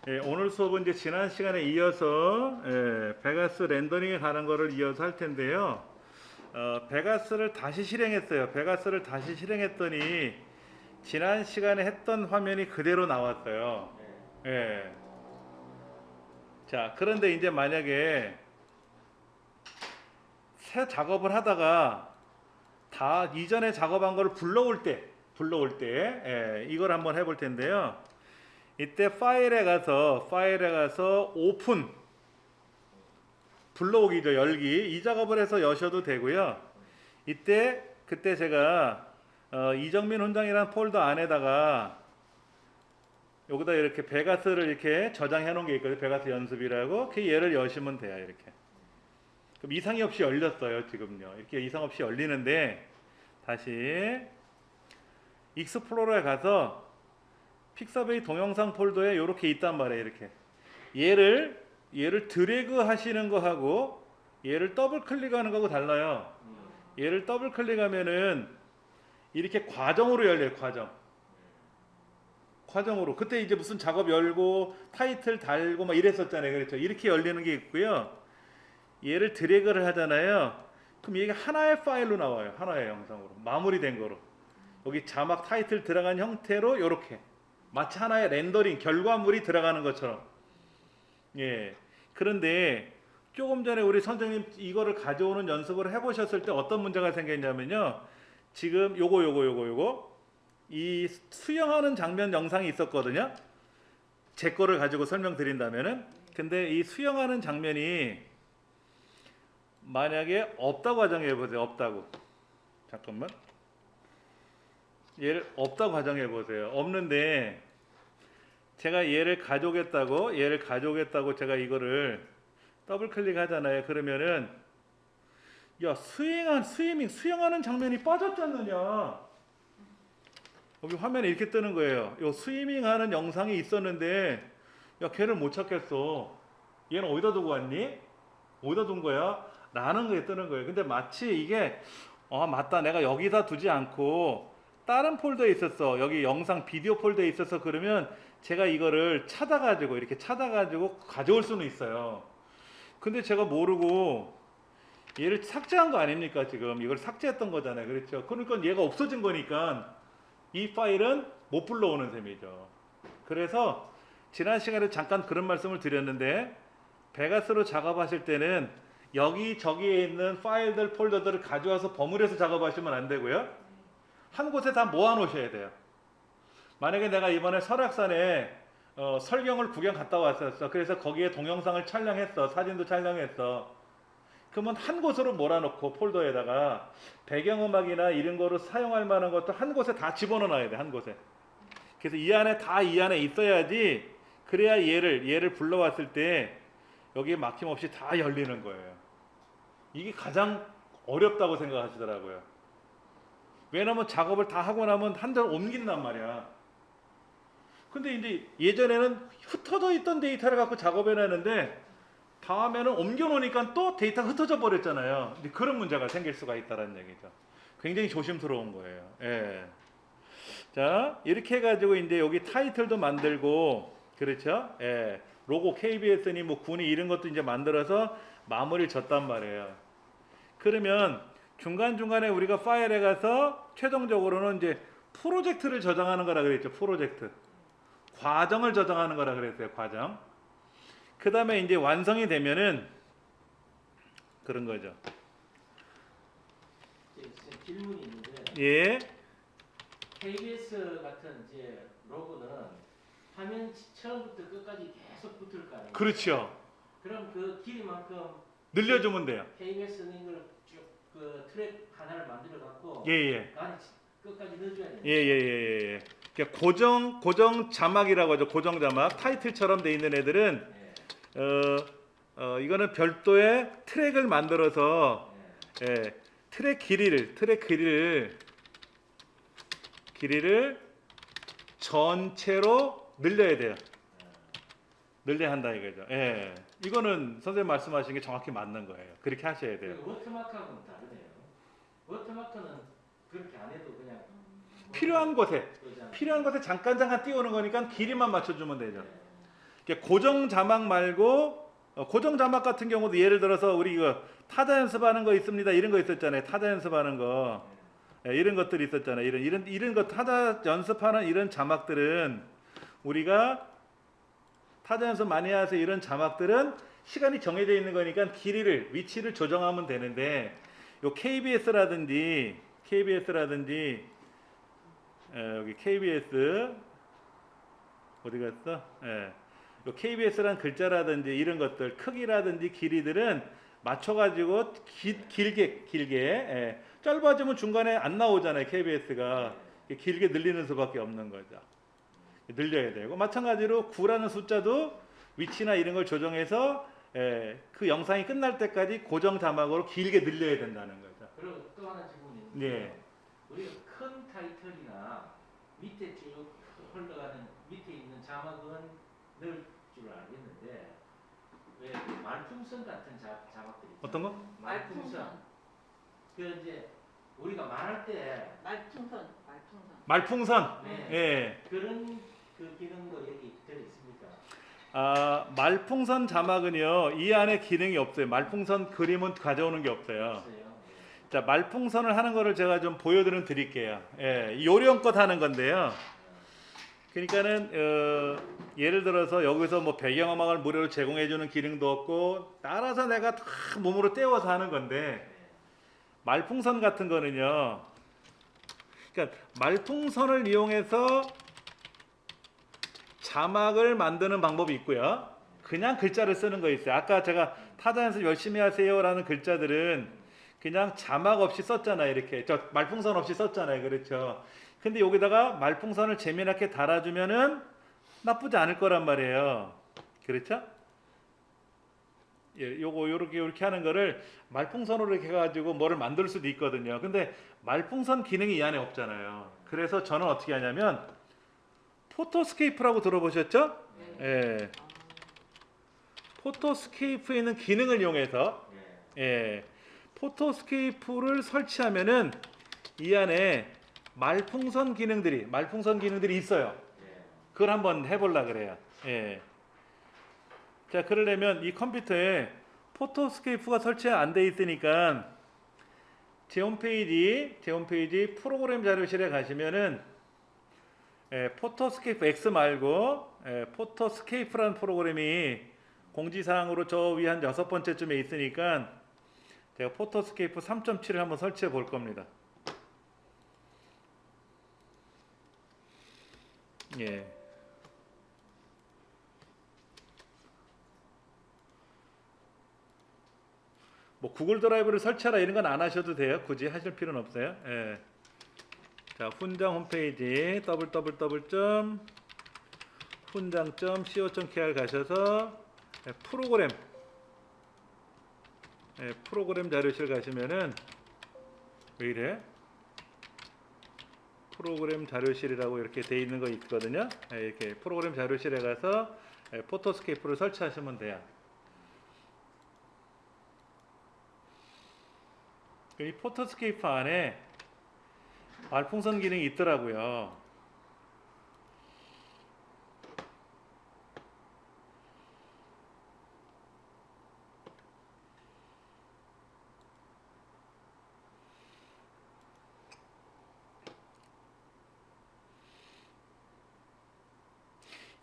예, 오늘 수업은 이제 지난 시간에 이어서 베가스 렌더링에 가는 거를 이어서 할 텐데요. 베가스를 다시 실행했어요. 베가스를 다시 실행했더니 지난 시간에 했던 화면이 그대로 나왔어요. 예. 자, 그런데 이제 만약에 새 작업을 하다가 다 이전에 작업한 거를 불러올 때 이걸 한번 해볼 텐데요. 이때 파일에 가서 오픈 불러오기죠. 열기 이 작업을 해서 여셔도 되고요. 그때 제가 이정민 훈장이라는 폴더 안에다가 여기다 이렇게 베가스를 이렇게 저장해 놓은 게 있거든요. 베가스 연습이라고. 그 얘를 여시면 돼요. 이렇게. 그럼 이상이 없이 열렸어요. 지금요. 이렇게 이상 없이 열리는데 다시 익스플로러에 가서 픽서베이 동영상 폴더에 이렇게 있단 말이에요. 이렇게 얘를 드래그 하시는 거하고 얘를 더블 클릭하는 거하고 달라요. 얘를 더블 클릭하면은 이렇게 과정으로 열려요. 과정으로. 그때 이제 무슨 작업 열고 타이틀 달고 막 이랬었잖아요. 그렇죠? 이렇게 열리는 게 있고요. 얘를 드래그를 하잖아요. 그럼 이게 하나의 파일로 나와요. 하나의 영상으로 마무리된 거로. 여기 자막 타이틀 들어간 형태로 이렇게 마치 하나의 렌더링 결과물이 들어가는 것처럼. 예. 그런데 조금 전에 우리 선생님 이거를 가져오는 연습을 해보셨을 때 어떤 문제가 생겼냐면요. 지금 요거 이 수영하는 장면 영상이 있었거든요. 제 거를 가지고 설명드린다면은. 근데 이 수영하는 장면이 만약에 없다고 가정해 보세요. 없다고. 잠깐만. 얘를 없다고 가정해 보세요. 없는데 제가 얘를 가져오겠다고 제가 이거를 더블 클릭하잖아요. 그러면은 야 수영하는 장면이 빠졌지 않느냐. 여기 화면에 이렇게 뜨는 거예요. 요 스위밍하는 영상이 있었는데 야 걔를 못 찾겠어. 얘는 어디다 두고 왔니? 어디다 둔 거야? 라는 게 뜨는 거예요. 근데 마치 이게 맞다 내가 여기다 두지 않고 다른 폴더에 있었어. 여기 영상 비디오 폴더에 있어서 그러면 제가 이거를 이렇게 찾아가지고 가져올 수는 있어요. 근데 제가 모르고 얘를 삭제한 거 아닙니까? 지금 이걸 삭제했던 거잖아요. 그렇죠? 그러니까 얘가 없어진 거니까 이 파일은 못 불러오는 셈이죠. 그래서 지난 시간에 잠깐 그런 말씀을 드렸는데 베가스로 작업하실 때는 여기저기에 있는 파일들 폴더들을 가져와서 버무려서 작업하시면 안 되고요. 한 곳에 다 모아 놓으셔야 돼요. 만약에 내가 이번에 설악산에 설경을 구경 갔다 왔었어. 그래서 거기에 동영상을 촬영했어. 사진도 촬영했어. 그러면 한 곳으로 몰아놓고 폴더에다가 배경음악이나 이런 거로 사용할 만한 것도 한 곳에 다 집어넣어야 돼. 한 곳에. 그래서 이 안에 있어야지. 그래야 얘를 불러왔을 때 여기에 막힘없이 다 열리는 거예요. 이게 가장 어렵다고 생각하시더라고요. 왜냐면 작업을 다 하고 나면 한 달 옮긴단 말이야. 근데 이제 예전에는 흩어져 있던 데이터를 갖고 작업해내는데 다음에는 옮겨놓으니까 또 데이터가 흩어져 버렸잖아요. 근데 그런 문제가 생길 수가 있다는 얘기죠. 굉장히 조심스러운 거예요. 예. 자, 이렇게 해가지고 이제 여기 타이틀도 만들고, 그렇죠? 예. 로고 KBS니 뭐 군이 이런 것도 이제 만들어서 마무리를 졌단 말이에요. 그러면 중간중간에 우리가 파일에 가서 최종적으로는 이제 프로젝트를 저장하는 거라 그랬죠. 프로젝트. 과정을 저장하는 거라 그랬어요. 과정. 그 다음에 이제 완성이 되면은 그런 거죠. 질문이 있는데. 예. KBS 같은 이제 로고는 화면 처음부터 끝까지 계속 붙을 거 아니에요? 그렇죠. 그럼 그 길이만큼 늘려주면 돼요. KBS는 이걸 쭉 그 트랙 하나를 만들어 갖고 예. 그 안에 끝까지 넣어줘야 돼요. 예. 그러니까 고정 자막이라고 하죠. 고정 자막. 타이틀처럼 돼 있는 애들은 이거는 별도의 트랙을 만들어서 트랙 길이를 전체로 늘려야 돼요. 늘려야 한다 이거죠. 예. 이거는 선생님 말씀하신 게 정확히 맞는 거예요. 그렇게 하셔야 돼요. 워터마크하고는 다르네요. 워터마크는 그렇게 안 해도 그냥 필요한 곳에 잠깐 띄우는 거니까 길이만 맞춰주면 되죠. 고정 자막 말고 고정 자막 같은 경우도 예를 들어서 우리 이거 타자 연습하는 거 있습니다. 이런 거 있었잖아요. 타자 연습하는 거. 이런 것들이 있었잖아요. 이런 거 타자 연습하는 이런 자막들은 우리가 타자 연습 많이 하세요. 이런 자막들은 시간이 정해져 있는 거니까 길이를 위치를 조정하면 되는데 요 KBS라든지 여기 KBS 어디 갔어? 요 KBS라는 글자라든지 이런 것들 크기라든지 길이들은 맞춰가지고 길게 짧아지면 중간에 안 나오잖아요. KBS가 길게 늘리는 수밖에 없는 거죠. 늘려야 되고 마찬가지로 9라는 숫자도 위치나 이런 걸 조정해서 그 영상이 끝날 때까지 고정 자막으로 길게 늘려야 된다는 거죠. 그리고 또 하나 질문이 있는데 네. 우리가 큰 타이틀이나 밑에 쭉 흘러가는 밑에 있는 자막은 넣을 줄 알겠는데 왜 말풍선 같은 자막들이 있잖아요. 어떤 거? 말풍선. 그 이제 우리가 말할 때 말풍선. 네. 예. 그런 그 기능도 여기 들어 있습니까? 말풍선 자막은요 이 안에 기능이 없어요. 말풍선 그림은 가져오는 게 없어요. 없어요. 자, 말풍선을 하는 거를 제가 좀 드릴게요. 요령껏 하는 건데요. 그러니까는 예를 들어서 여기서 뭐 배경음악을 무료로 제공해주는 기능도 없고 따라서 내가 다 몸으로 떼워서 하는 건데 말풍선 같은 거는요. 그러니까 말풍선을 이용해서 자막을 만드는 방법이 있고요. 그냥 글자를 쓰는 거 있어요. 아까 제가 타자 연습 열심히 하세요라는 글자들은 그냥 자막 없이 썼잖아요. 이렇게 저 말풍선 없이 썼잖아요. 그렇죠. 근데 여기다가 말풍선을 재미나게 달아주면은 나쁘지 않을 거란 말이에요. 그렇죠? 요거 요렇게 하는 거를 말풍선으로 이렇게 해가지고 뭐를 만들 수도 있거든요. 근데 말풍선 기능이 이 안에 없잖아요. 그래서 저는 어떻게 하냐면 포토스케이프라고 들어보셨죠? 예. 포토스케이프에 있는 기능을 이용해서 포토스케이프를 설치하면은 이 안에 말풍선 기능들이 있어요. 그걸 한번 해보려 그래요. 자, 그러려면 이 컴퓨터에 포토스케이프가 설치 안 돼 있으니까 제 홈페이지 프로그램 자료실에 가시면은 포토스케이프 X 말고 포토스케이프라는 프로그램이 공지사항으로 저 위 한 6번째쯤에 있으니까 제가 포토스케이프 3.7을 한번 설치해 볼 겁니다. 뭐 구글 드라이브를 설치하라 이런 건 안 하셔도 돼요. 굳이 하실 필요는 없어요. 자, 훈장 홈페이지 www.훈장.co.kr 가셔서 프로그램 자료실 가시면은 왜 이래? 프로그램 자료실이라고 이렇게 돼 있는 거 있거든요. 이렇게 프로그램 자료실에 가서 포토스케이프를 설치하시면 돼요. 이 포토스케이프 안에 말풍선 기능이 있더라고요.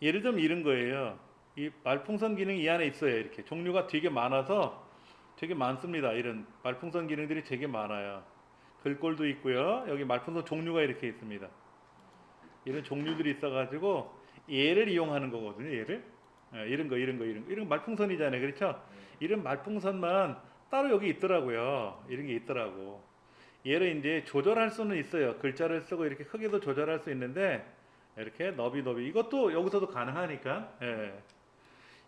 예를 들면 이런 거예요. 이 말풍선 기능이 이 안에 있어요. 이렇게 종류가 되게 많아서 되게 많습니다. 이런 말풍선 기능들이 되게 많아요. 글꼴도 있고요. 여기 말풍선 종류가 이렇게 있습니다. 이런 종류들이 있어가지고 얘를 이용하는 거거든요. 얘를 이런 거 말풍선이잖아요. 그렇죠? 이런 말풍선만 따로 여기 있더라고요. 이런 게 있더라고. 얘를 이제 조절할 수는 있어요. 글자를 쓰고 이렇게 크기도 조절할 수 있는데 이렇게 너비 이것도 여기서도 가능하니까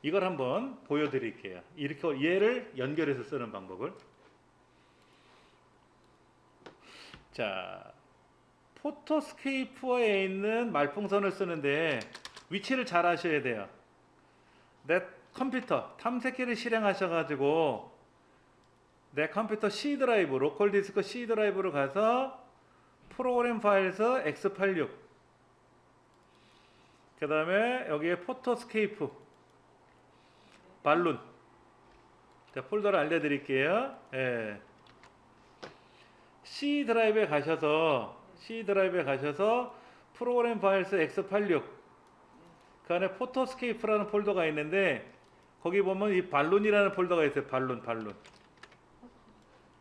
이걸 한번 보여드릴게요. 이렇게 얘를 연결해서 쓰는 방법을. 자, 포토스케이프에 있는 말풍선을 쓰는데 위치를 잘 아셔야 돼요. 내 컴퓨터 탐색기를 실행하셔가지고 내 컴퓨터 C 드라이브, 로컬 디스크 C 드라이브로 가서 프로그램 파일에서 X86 그 다음에 여기에 포토스케이프 발룬. 자, 폴더를 알려드릴게요. 예. C 드라이브에 가셔서 프로그램 파일스 X86 그 안에 포토스케이프라는 폴더가 있는데 거기 보면 이 발룬이라는 폴더가 있어요. 발룬.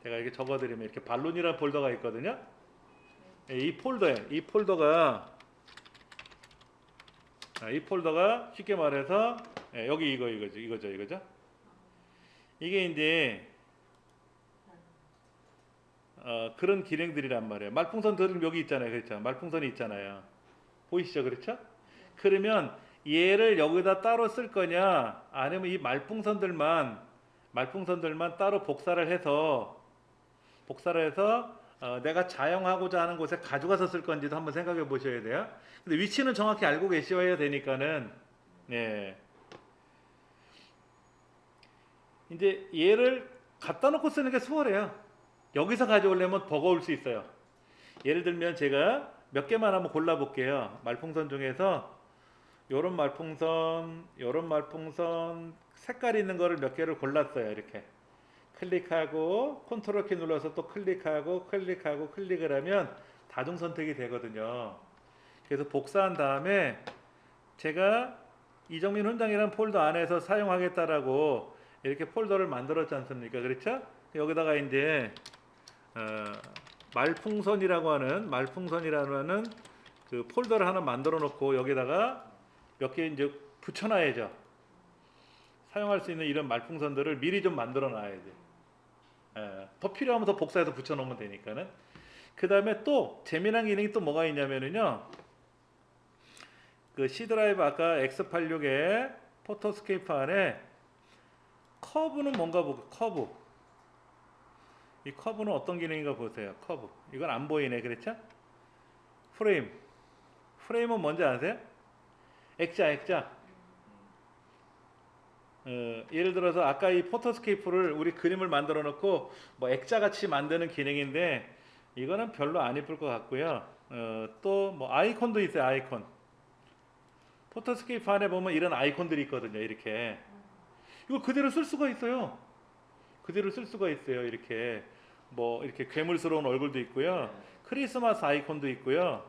제가 이렇게 적어드리면 이렇게 발룬이라는 폴더가 있거든요. 예, 이 폴더가 쉽게 말해서 예, 여기 이거죠. 이게 이제 그런 기능들이란 말이에요. 말풍선들은 여기 있잖아요. 그렇죠? 말풍선이 있잖아요. 보이시죠? 그렇죠? 그러면 얘를 여기다 따로 쓸 거냐 아니면 이 말풍선들만 따로 복사를 해서 내가 자영하고자 하는 곳에 가져가서 쓸 건지도 한번 생각해 보셔야 돼요. 근데 위치는 정확히 알고 계셔야 되니까는 예. 이제 얘를 갖다 놓고 쓰는 게 수월해요. 여기서 가져오려면 버거울 수 있어요. 예를 들면 제가 몇 개만 한번 골라 볼게요. 말풍선 중에서 요런 말풍선 색깔 있는 거를 몇 개를 골랐어요. 이렇게 클릭하고 컨트롤 키 눌러서 또 클릭을 하면 다중 선택이 되거든요. 그래서 복사한 다음에 제가 이정민 훈장이라는 폴더 안에서 사용하겠다라고 이렇게 폴더를 만들었지 않습니까? 그렇죠? 여기다가 이제 말풍선이라는 그 폴더를 하나 만들어 놓고 여기다가 몇 개 이제 붙여놔야죠. 사용할 수 있는 이런 말풍선들을 미리 좀 만들어 놔야지. 더 필요하면 더 복사해서 붙여놓으면 되니까는. 그 다음에 또 재미난 기능이 또 뭐가 있냐면은요. 그 C 드라이브 아까 X86의 포토스케이프 안에 커브는 뭔가 보고 커브. 이 커브는 어떤 기능인가 보세요. 커브. 이건 안 보이네. 그렇죠? 프레임은 뭔지 아세요? 액자. 예를 들어서 아까 이 포토스케이프를 우리 그림을 만들어 놓고 뭐 액자 같이 만드는 기능인데 이거는 별로 안 이쁠 것 같고요. 또 뭐 아이콘도 있어요. 아이콘. 포토스케이프 안에 보면 이런 아이콘들이 있거든요. 이렇게. 이거 그대로 쓸 수가 있어요. 이렇게 뭐 이렇게 괴물스러운 얼굴도 있고요. 크리스마스 아이콘도 있고요.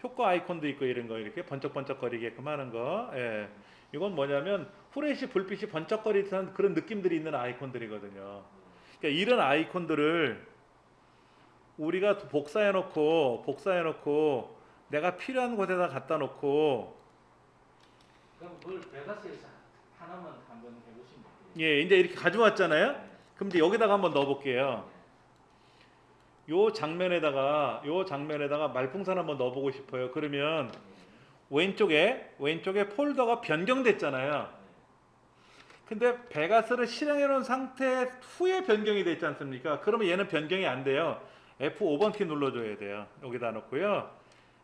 효과 아이콘도 있고 이런 거 이렇게 번쩍번쩍거리게끔 하는 거. 예. 이건 뭐냐면 후레쉬 불빛이 번쩍거리는 그런 느낌들이 있는 아이콘들이거든요. 그러니까 이런 아이콘들을 우리가 복사해 놓고 내가 필요한 곳에다 갖다 놓고 그럼 그걸 베가스에서 하나만 한번 해보시면 돼요. 예, 이제 이렇게 가져왔잖아요. 그럼 이제 여기다가 한번 넣어 볼게요. 요 장면에다가 말풍선 한번 넣어 보고 싶어요. 그러면 왼쪽에 폴더가 변경됐잖아요. 근데 베가스를 실행해 놓은 상태 후에 변경이 됐지 않습니까? 그러면 얘는 변경이 안 돼요. F5번 키 눌러줘야 돼요. 여기다 놓고요.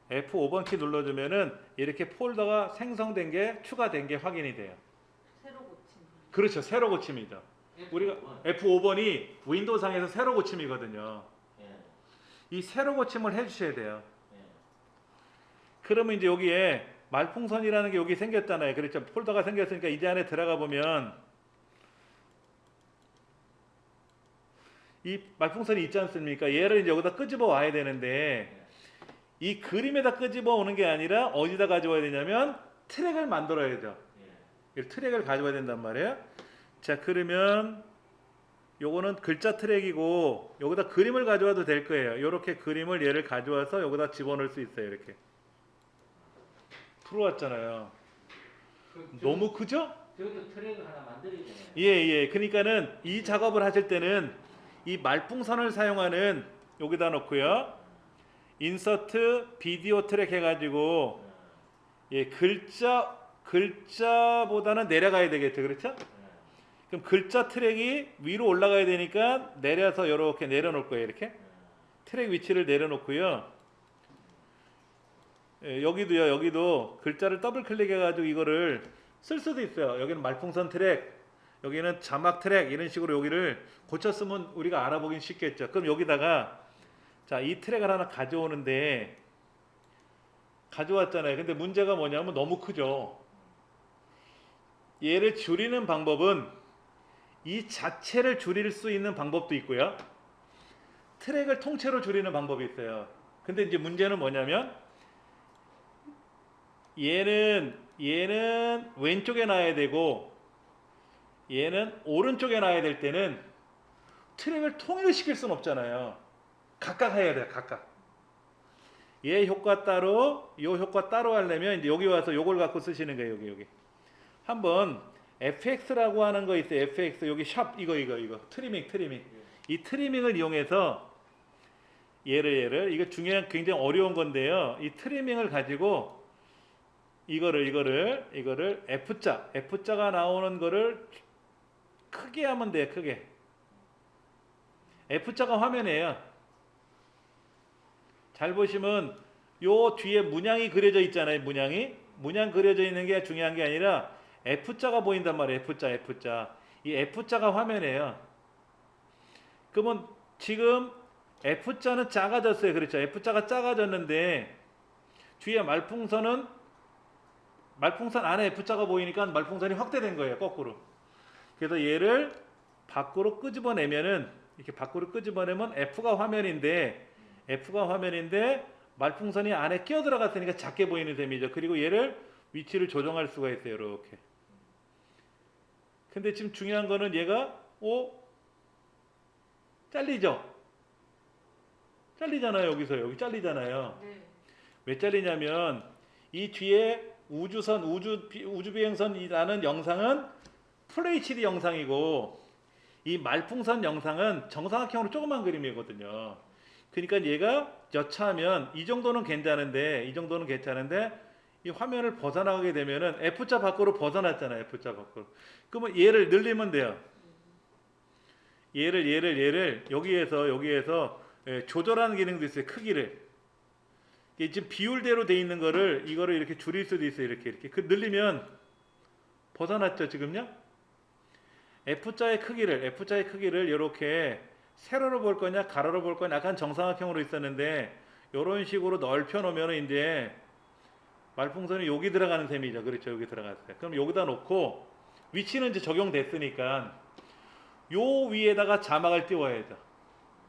F5번 키 눌러주면은 이렇게 폴더가 생성된 게 추가된 게 확인이 돼요. 새로 고침. 그렇죠. 새로 고침이죠. 우리가 F5번이 윈도우상에서 새로 고침이거든요. 이 새로 고침을 해주셔야 돼요. 그러면 이제 여기에 말풍선이라는 게 여기 생겼잖아요. 그렇죠. 폴더가 생겼으니까 이제 안에 들어가 보면 이 말풍선이 있지 않습니까? 얘를 이제 여기다 끄집어 와야 되는데 이 그림에다 끄집어 오는 게 아니라 어디다 가져와야 되냐면 트랙을 만들어야죠. 트랙을 가져와야 된단 말이에요. 자, 그러면 요거는 글자 트랙이고 여기다 그림을 가져와도 될 거예요. 이렇게 그림을 얘를 가져와서 여기다 집어넣을 수 있어요. 이렇게 들어왔잖아요. 너무 크죠? 저것도 트랙을 하나 만들어야 되나요? 예. 그러니까는 이 작업을 하실 때는 이 말풍선을 사용하는 여기다 놓고요. 인서트 비디오 트랙 해가지고 예, 글자보다는 내려가야 되겠죠. 그렇죠? 그럼 글자 트랙이 위로 올라가야 되니까 내려서 이렇게 내려놓을 거예요. 이렇게 트랙 위치를 내려놓고요. 예, 여기도 글자를 더블 클릭해가지고 이거를 쓸 수도 있어요. 여기는 말풍선 트랙, 여기는 자막 트랙 이런 식으로 여기를 고쳤으면 우리가 알아보긴 쉽겠죠. 그럼 여기다가 자, 이 트랙을 하나 가져오는데 가져왔잖아요. 근데 문제가 뭐냐면 너무 크죠. 얘를 줄이는 방법은 이 자체를 줄일 수 있는 방법도 있고요. 트랙을 통째로 줄이는 방법이 있어요. 근데 이제 문제는 뭐냐면 얘는 왼쪽에 놔야 되고 얘는 오른쪽에 놔야 될 때는 트랙을 통일시킬 수는 없잖아요. 각각 해야 돼요. 각각. 얘 효과 따로, 요 효과 따로 하려면 이제 여기 와서 요걸 갖고 쓰시는 거예요. 여기. 한번 FX라고 하는 거 있어요. FX 여기 샵 이거 트리밍. 이 트리밍을 이용해서 얘를 이거 중요한 굉장히 어려운 건데요. 이 트리밍을 가지고 이거를 F자가 나오는 거를 크게 하면 돼요. 크게. F자가 화면이에요. 잘 보시면 요 뒤에 문양이 그려져 있잖아요. 문양 그려져 있는 게 중요한 게 아니라 F자가 보인단 말이에요. F자. 이 F자가 화면이에요. 그러면 지금 F자는 작아졌어요. 그렇죠? F자가 작아졌는데 뒤에 말풍선 안에 F자가 보이니까 말풍선이 확대된 거예요. 거꾸로. 그래서 얘를 밖으로 끄집어내면은 이렇게 밖으로 끄집어내면 F가 화면인데 말풍선이 안에 끼어 들어갔으니까 작게 보이는 셈이죠. 그리고 얘를 위치를 조정할 수가 있어요. 이렇게. 근데 지금 중요한 거는 얘가 잘리잖아요. 여기 잘리잖아요. 네. 왜 잘리냐면 이 뒤에 우주비행선이라는 영상은 FHD 영상이고 이 말풍선 영상은 정사각형으로 조그만 그림이거든요. 그러니까 얘가 여차하면 이 정도는 괜찮은데 이 화면을 벗어나게 되면은 F자 밖으로 벗어났잖아요. F자 밖으로. 그러면 얘를 늘리면 돼요. 얘를 여기에서 조절하는 기능도 있어요. 크기를. 이게 지금 비율대로 돼 있는 거를 이거를 이렇게 줄일 수도 있어요. 이렇게. 그 늘리면 벗어났죠, 지금요? F자의 크기를 이렇게 세로로 볼 거냐, 가로로 볼 거냐, 약간 정사각형으로 있었는데 이런 식으로 넓혀 놓으면 이제 말풍선이 여기 들어가는 셈이죠. 그렇죠. 여기 들어갔어요. 그럼 여기다 놓고 위치는 이제 적용됐으니까 요 위에다가 자막을 띄워야죠.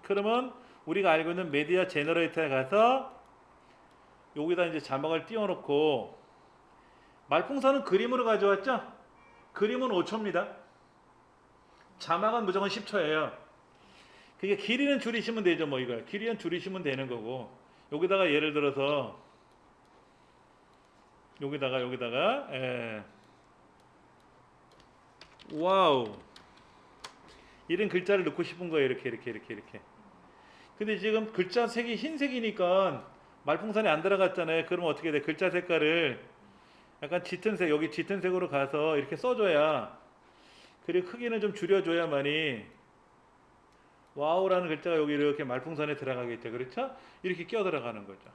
그러면 우리가 알고 있는 메디어 제너레이터에 가서 여기다 이제 자막을 띄워놓고 말풍선은 그림으로 가져왔죠? 그림은 5초입니다. 자막은 무조건 10초예요. 그게 길이는 줄이시면 되죠. 뭐 이거 길이는 줄이시면 되는 거고 여기다가 예를 들어서 여기다가 와우 이런 글자를 넣고 싶은 거예요. 이렇게. 근데 지금 글자 색이 흰색이니까 말풍선이 안 들어갔잖아요. 그러면 어떻게 돼? 글자 색깔을 약간 짙은 색, 여기 짙은 색으로 가서 이렇게 써줘야, 그리고 크기는 좀 줄여줘야만이 와우라는 글자가 여기 이렇게 말풍선에 들어가겠죠. 그렇죠? 이렇게 끼어 들어가는 거죠.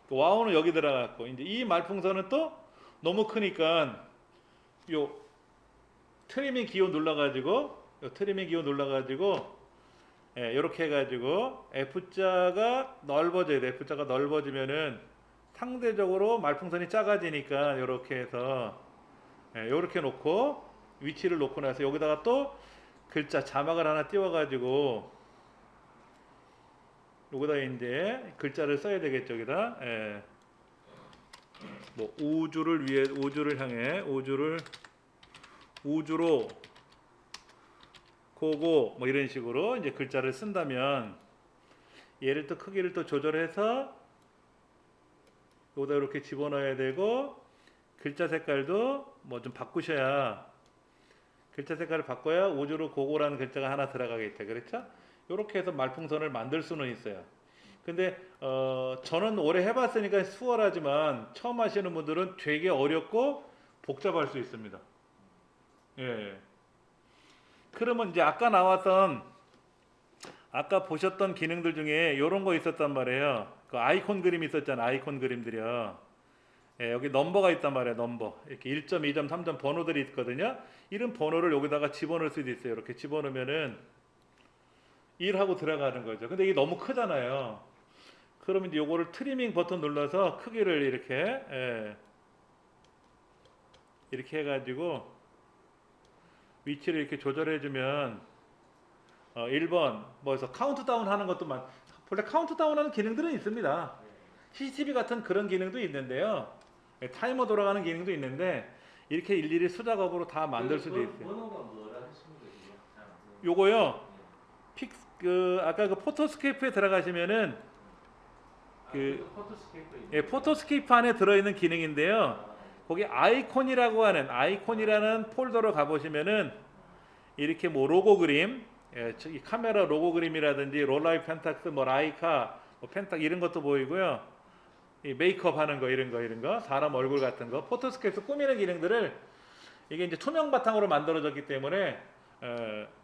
와우는 여기 들어갔고, 이제 이 말풍선은 또 너무 크니까 요 트리밍 기호 눌러가지고 이렇게 해가지고 F자가 넓어져야 돼. F자가 넓어지면은 상대적으로 말풍선이 작아지니까 이렇게 해서 이렇게 놓고 위치를 놓고 나서 여기다가 또 글자 자막을 하나 띄워가지고 여기다 이제 글자를 써야 되겠죠. 여기다 뭐 우주를 향해 우주로 고고 뭐 이런 식으로 이제 글자를 쓴다면 얘를 또 크기를 또 조절해서 여기다 이렇게 집어넣어야 되고 글자 색깔도 뭐 좀 바꾸셔야 글자 색깔을 바꿔야 우주로 고고라는 글자가 하나 들어가겠죠. 그렇죠? 이렇게 해서 말풍선을 만들 수는 있어요. 근데 저는 오래 해봤으니까 수월하지만 처음 하시는 분들은 되게 어렵고 복잡할 수 있습니다. 예. 그러면 이제 아까 보셨던 기능들 중에 이런 거 있었단 말이에요. 그 아이콘 그림 있었잖아요. 아이콘 그림들이요. 예, 여기 넘버가 있단 말이에요. 넘버. 이렇게 1점, 2점, 3점 번호들이 있거든요. 이런 번호를 여기다가 집어넣을 수도 있어요. 이렇게 집어넣으면은 1하고 들어가는 거죠. 근데 이게 너무 크잖아요. 그러면 이제 요거를 트리밍 버튼 눌러서 크기를 이렇게 해가지고 위치를 이렇게 조절해주면 1번 뭐해서 카운트다운 하는 것도 원래 카운트다운 하는 기능들은 있습니다. 네. CCTV 같은 그런 기능도 있는데요. 타이머 돌아가는 기능도 있는데 이렇게 일일이 수작업으로 다 만들 수도 있어요. 번호가 뭐라 했습니까 지금? 요거요. 아까 그 포토스케이프에 들어가시면은 포토스케이프 예, 포토스케이프 안에 들어있는 기능인데요. 아, 거기 아이콘이라는 폴더로 가보시면은 이렇게 뭐 로고 그림, 이 카메라 로고 그림이라든지 롤라이프 펜탁스, 뭐 라이카, 뭐 펜탁 이런 것도 보이고요. 이 메이크업 하는 거 이런 거, 사람 얼굴 같은 거, 포토스케이프 꾸미는 기능들을 이게 이제 투명 바탕으로 만들어졌기 때문에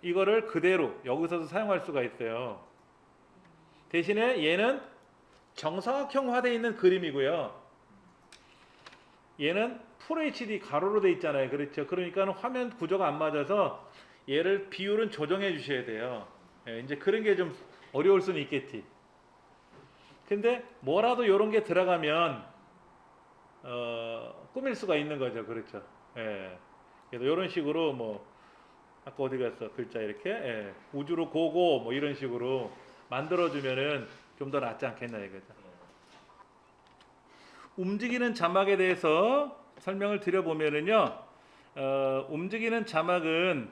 이거를 그대로 여기서도 사용할 수가 있어요. 대신에 얘는 정사각형화되어 있는 그림이고요. 얘는 풀 HD 가로로 돼 있잖아요. 그렇죠. 그러니까 화면 구조가 안 맞아서 얘를 비율은 조정해 주셔야 돼요. 이제 그런 게 좀 어려울 수는 있겠지. 근데 뭐라도 이런 게 들어가면 꾸밀 수가 있는 거죠. 그렇죠. 그래서 이런 식으로 뭐 아까 어디 갔어? 글자 이렇게 우주로 고고 뭐 이런 식으로 만들어주면은 좀 더 낫지 않겠나 이거죠. 움직이는 자막에 대해서 설명을 드려보면은요, 움직이는 자막은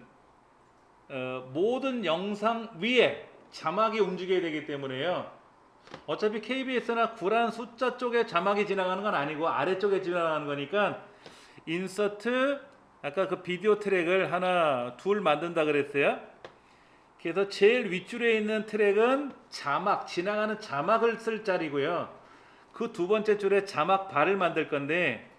모든 영상 위에 자막이 움직여야 되기 때문에요. 어차피 KBS나 구란 숫자 쪽에 자막이 지나가는 건 아니고 아래쪽에 지나가는 거니까 인서트 아까 그 비디오 트랙을 하나 둘 만든다 그랬어요. 그래서 제일 윗줄에 있는 트랙은 자막 지나가는 자막을 쓸 자리고요. 그 두 번째 줄에 자막 바를 만들 건데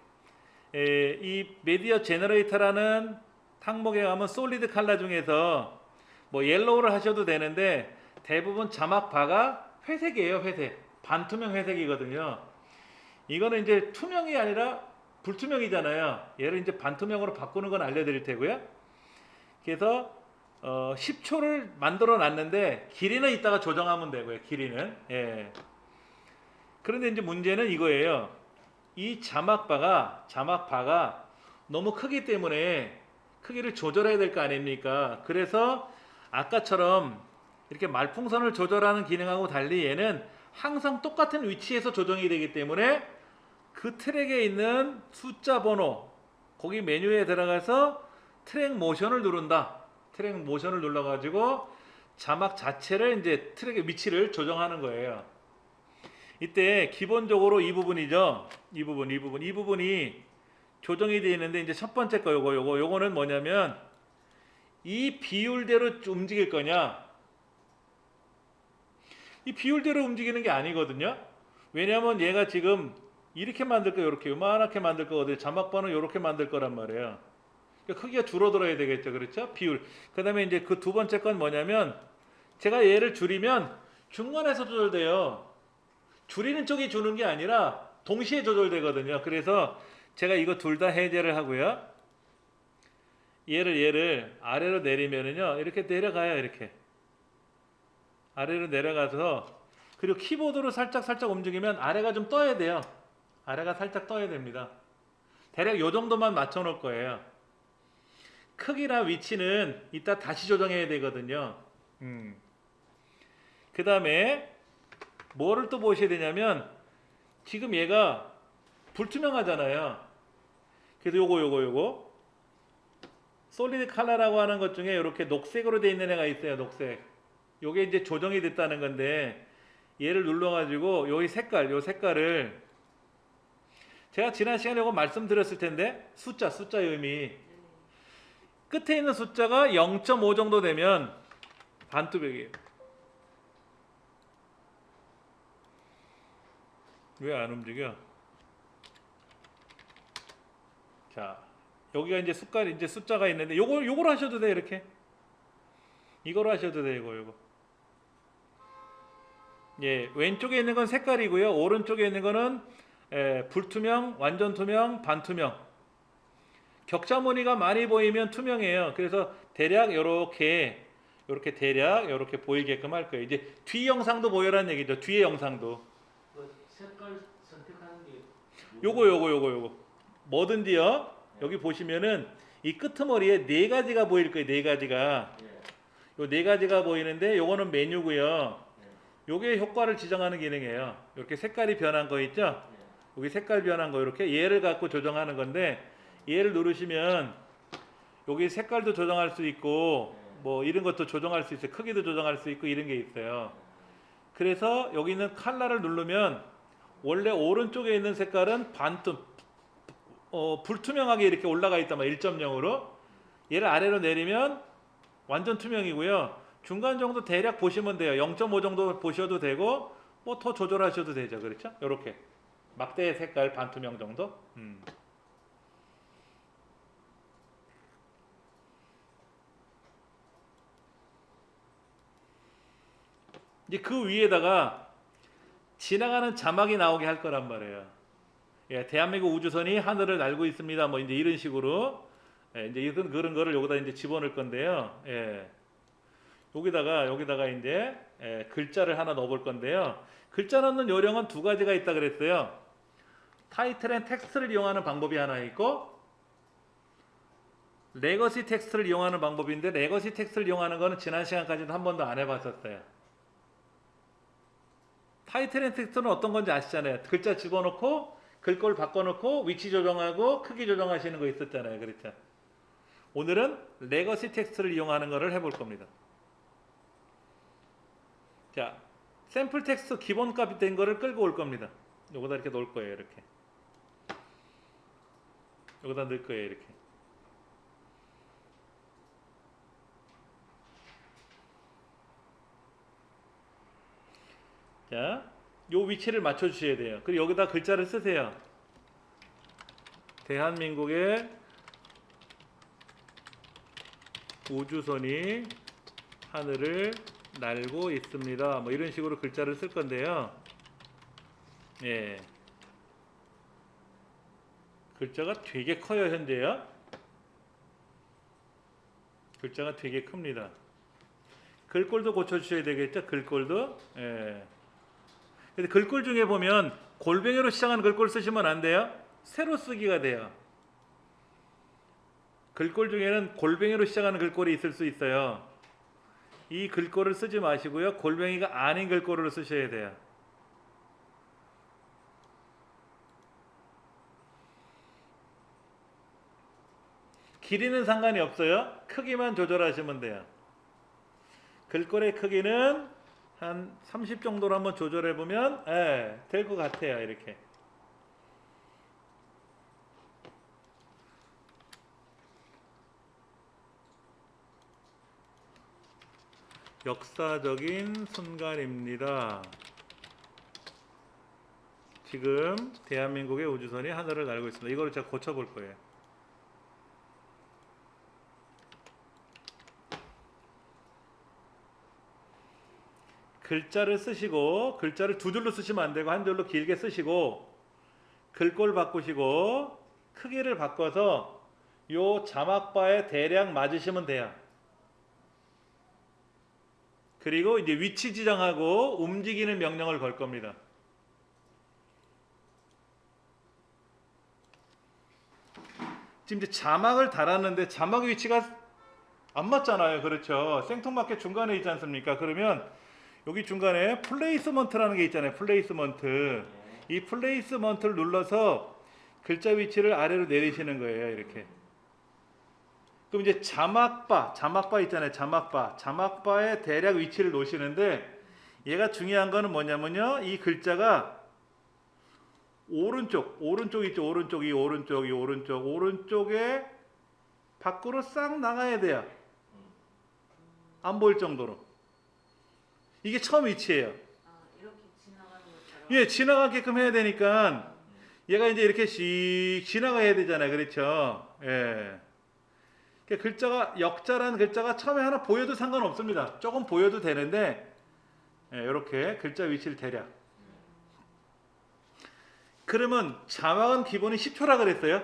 이 메디어 제너레이터라는 항목에 가면 솔리드 컬러 중에서 뭐 옐로우를 하셔도 되는데 대부분 자막 바가 회색이에요. 회색. 반투명 회색이거든요. 이거는 이제 투명이 아니라 불투명이잖아요. 얘를 이제 반투명으로 바꾸는 건 알려드릴 테고요. 그래서 10초를 만들어 놨는데 길이는 이따가 조정하면 되고요. 길이는. 예. 그런데 이제 문제는 이거예요. 이 자막바가 너무 크기 때문에 크기를 조절해야 될 거 아닙니까? 그래서 아까처럼 이렇게 말풍선을 조절하는 기능하고 달리 얘는 항상 똑같은 위치에서 조정이 되기 때문에 그 트랙에 있는 숫자 번호 거기 메뉴에 들어가서 트랙 모션을 누른다. 트랙 모션을 눌러가지고 자막 자체를 이제 트랙의 위치를 조정하는 거예요. 이때 기본적으로 이 부분이죠. 이 부분이 조정이 되어 있는데 이제 첫 번째 거 요거는 뭐냐면 이 비율대로 움직일 거냐? 이 비율대로 움직이는 게 아니거든요. 왜냐하면 얘가 지금 이렇게 만들 거 이렇게 요만하게 만들 거거든요. 자막번호 이렇게 만들 거란 말이에요. 그러니까 크기가 줄어들어야 되겠죠. 그렇죠? 비율. 그 다음에 이제 그 두 번째 건 뭐냐면 제가 얘를 줄이면 중간에서 조절돼요. 줄이는 쪽이 주는 게 아니라 동시에 조절되거든요. 그래서 제가 이거 둘 다 해제를 하고요. 얘를 아래로 내리면은요. 이렇게 내려가요. 이렇게. 아래로 내려가서 그리고 키보드로 살짝 움직이면 아래가 좀 떠야 돼요. 아래가 살짝 떠야 됩니다. 대략 요 정도만 맞춰 놓을 거예요. 크기나 위치는 이따 다시 조정해야 되거든요. 그 다음에 뭐를 또 보셔야 되냐면 지금 얘가 불투명하잖아요. 그래서 요거 솔리드 컬러라고 하는 것 중에 이렇게 녹색으로 되어 있는 애가 있어요. 녹색. 요게 이제 조정이 됐다는 건데 얘를 눌러가지고 요 색깔을 제가 지난 시간에 이거 말씀드렸을 텐데 숫자의 의미 끝에 있는 숫자가 0.5 정도 되면 반투명이에요. 왜 안 움직여? 자, 여기가 이제 숫자가 있는데 요걸 하셔도 돼. 이렇게 이걸 하셔도 돼. 이거 예, 왼쪽에 있는 건 색깔이고요. 오른쪽에 있는 거는 불투명, 완전 투명, 반투명. 격자 무늬가 많이 보이면 투명해요. 그래서 대략 요렇게 대략 요렇게 보이게끔 할 거예요. 이제 뒤 영상도 보여라는 얘기죠. 뒤에 영상도. 그 색깔 선택하는 게 요거 뭐든지요. 여기 보시면은 이 끄트머리에 네 가지가 보일 거예요. 네 가지가. 예. 요 네 가지가 보이는데 요거는 메뉴고요. 예. 요게 효과를 지정하는 기능이에요. 이렇게 색깔이 변한 거 있죠? 예. 여기 색깔 변한 거 이렇게 얘를 갖고 조정하는 건데 얘를 누르시면 여기 색깔도 조정할 수 있고 뭐 이런 것도 조정할 수 있어요. 크기도 조정할 수 있고 이런 게 있어요. 그래서 여기 있는 컬러를 누르면 원래 오른쪽에 있는 색깔은 반투 불투명하게 이렇게 올라가 있단 말이에요. 1.0으로. 얘를 아래로 내리면 완전 투명이고요. 중간 정도 대략 보시면 돼요. 0.5 정도 보셔도 되고 뭐 더 조절하셔도 되죠. 그렇죠? 요렇게 막대 색깔 반투명 정도. 이제 그 위에다가 지나가는 자막이 나오게 할 거란 말이에요. 예, 대한민국 우주선이 하늘을 날고 있습니다. 뭐 이제 이런 식으로 이제 이런 그런 거를 여기다 이제 집어넣을 건데요. 예. 여기다가 이제 글자를 하나 넣어볼 건데요. 글자 넣는 요령은 두 가지가 있다 그랬어요. 타이틀 앤 텍스트를 이용하는 방법이 하나 있고 레거시 텍스트를 이용하는 방법인데 레거시 텍스트를 이용하는 거는 지난 시간까지도 한 번도 안 해봤었어요. 타이틀 앤 텍스트는 어떤 건지 아시잖아요. 글자 집어넣고 글꼴 바꿔놓고 위치 조정하고 크기 조정하시는 거 있었잖아요. 그렇죠? 오늘은 레거시 텍스트를 이용하는 거를 해볼 겁니다. 자, 샘플 텍스트 기본값이 된 거를 끌고 올 겁니다. 여기다 이렇게 놓을 거예요. 이렇게. 여기다 넣을 거예요. 이렇게. 자, 요 위치를 맞춰 주셔야 돼요. 그리고 여기다 글자를 쓰세요. 대한민국의 우주선이 하늘을 날고 있습니다. 뭐 이런 식으로 글자를 쓸 건데요. 예. 글자가 되게 커요, 현재요. 글자가 되게 큽니다. 글꼴도 고쳐 주셔야 되겠죠? 글꼴도. 예. 근데 글꼴 중에 보면 골뱅이로 시작하는 글꼴 쓰시면 안 돼요. 세로 쓰기가 돼요. 글꼴 중에는 골뱅이로 시작하는 글꼴이 있을 수 있어요. 이 글꼴을 쓰지 마시고요. 골뱅이가 아닌 글꼴을 쓰셔야 돼요. 길이는 상관이 없어요. 크기만 조절하시면 돼요. 글꼴의 크기는 한 30 정도로 한번 조절해 보면 될 것 같아요. 이렇게. 역사적인 순간입니다. 지금 대한민국의 우주선이 하늘을 날고 있습니다. 이거를 제가 고쳐볼 거예요. 글자를 쓰시고 글자를 두 줄로 쓰시면 안 되고 한 줄로 길게 쓰시고 글꼴 바꾸시고 크기를 바꿔서 요 자막바에 대략 맞으시면 돼요. 그리고 이제 위치 지정하고 움직이는 명령을 걸 겁니다. 지금 이제 자막을 달았는데 자막의 위치가 안 맞잖아요. 그렇죠? 생뚱맞게 중간에 있지 않습니까? 그러면 여기 중간에 플레이스먼트라는 게 있잖아요. 플레이스먼트. 이 플레이스먼트를 눌러서 글자 위치를 아래로 내리시는 거예요. 이렇게. 그럼 이제 자막바 있잖아요. 자막바에 대략 위치를 놓으시는데 얘가 중요한 거는 뭐냐면요. 이 글자가 오른쪽 있죠. 오른쪽에 밖으로 싹 나가야 돼요. 안 보일 정도로. 이게 처음 위치예요. 이렇게 지나가는 것처럼. 예, 지나가게끔 해야 되니까 얘가 이제 이렇게 씩 지나가야 되잖아요. 그렇죠? 예. 그러니까 글자가 역자라는 글자가 처음에 하나 보여도 상관없습니다. 조금 보여도 되는데 이렇게 글자 위치를 대략. 그러면 자막은 기본이 10초라 그랬어요.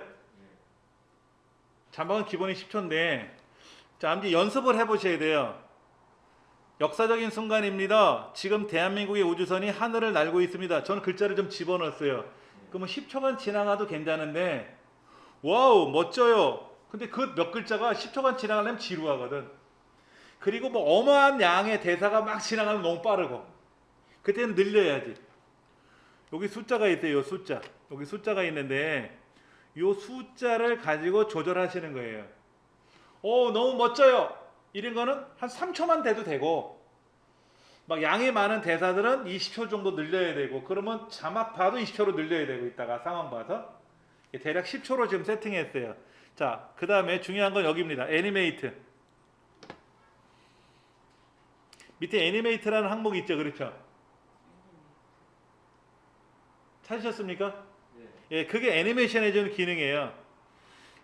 자막은 기본이 10초인데 자, 이제 연습을 해보셔야 돼요. 역사적인 순간입니다. 지금 대한민국의 우주선이 하늘을 날고 있습니다. 저는 글자를 좀 집어넣었어요. 그러면 10초간 지나가도 괜찮은데 와우 멋져요. 근데 그 몇 글자가 10초간 지나가려면 지루하거든. 그리고 뭐 어마한 양의 대사가 막 지나가면 너무 빠르고. 그때는 늘려야지. 여기 숫자가 있어요. 요 숫자. 여기 숫자가 있는데 요 숫자를 가지고 조절하시는 거예요. 너무 멋져요. 이런 거는 한 3초만 돼도 되고 막 양이 많은 대사들은 20초 정도 늘려야 되고 그러면 자막 봐도 20초로 늘려야 되고 이따가 상황 봐서 대략 10초로 지금 세팅했어요. 자, 그 다음에 중요한 건 여기입니다. 애니메이트. 밑에 애니메이트라는 항목이 있죠. 그렇죠? 찾으셨습니까? 네. 예, 그게 애니메이션 해주는 기능이에요.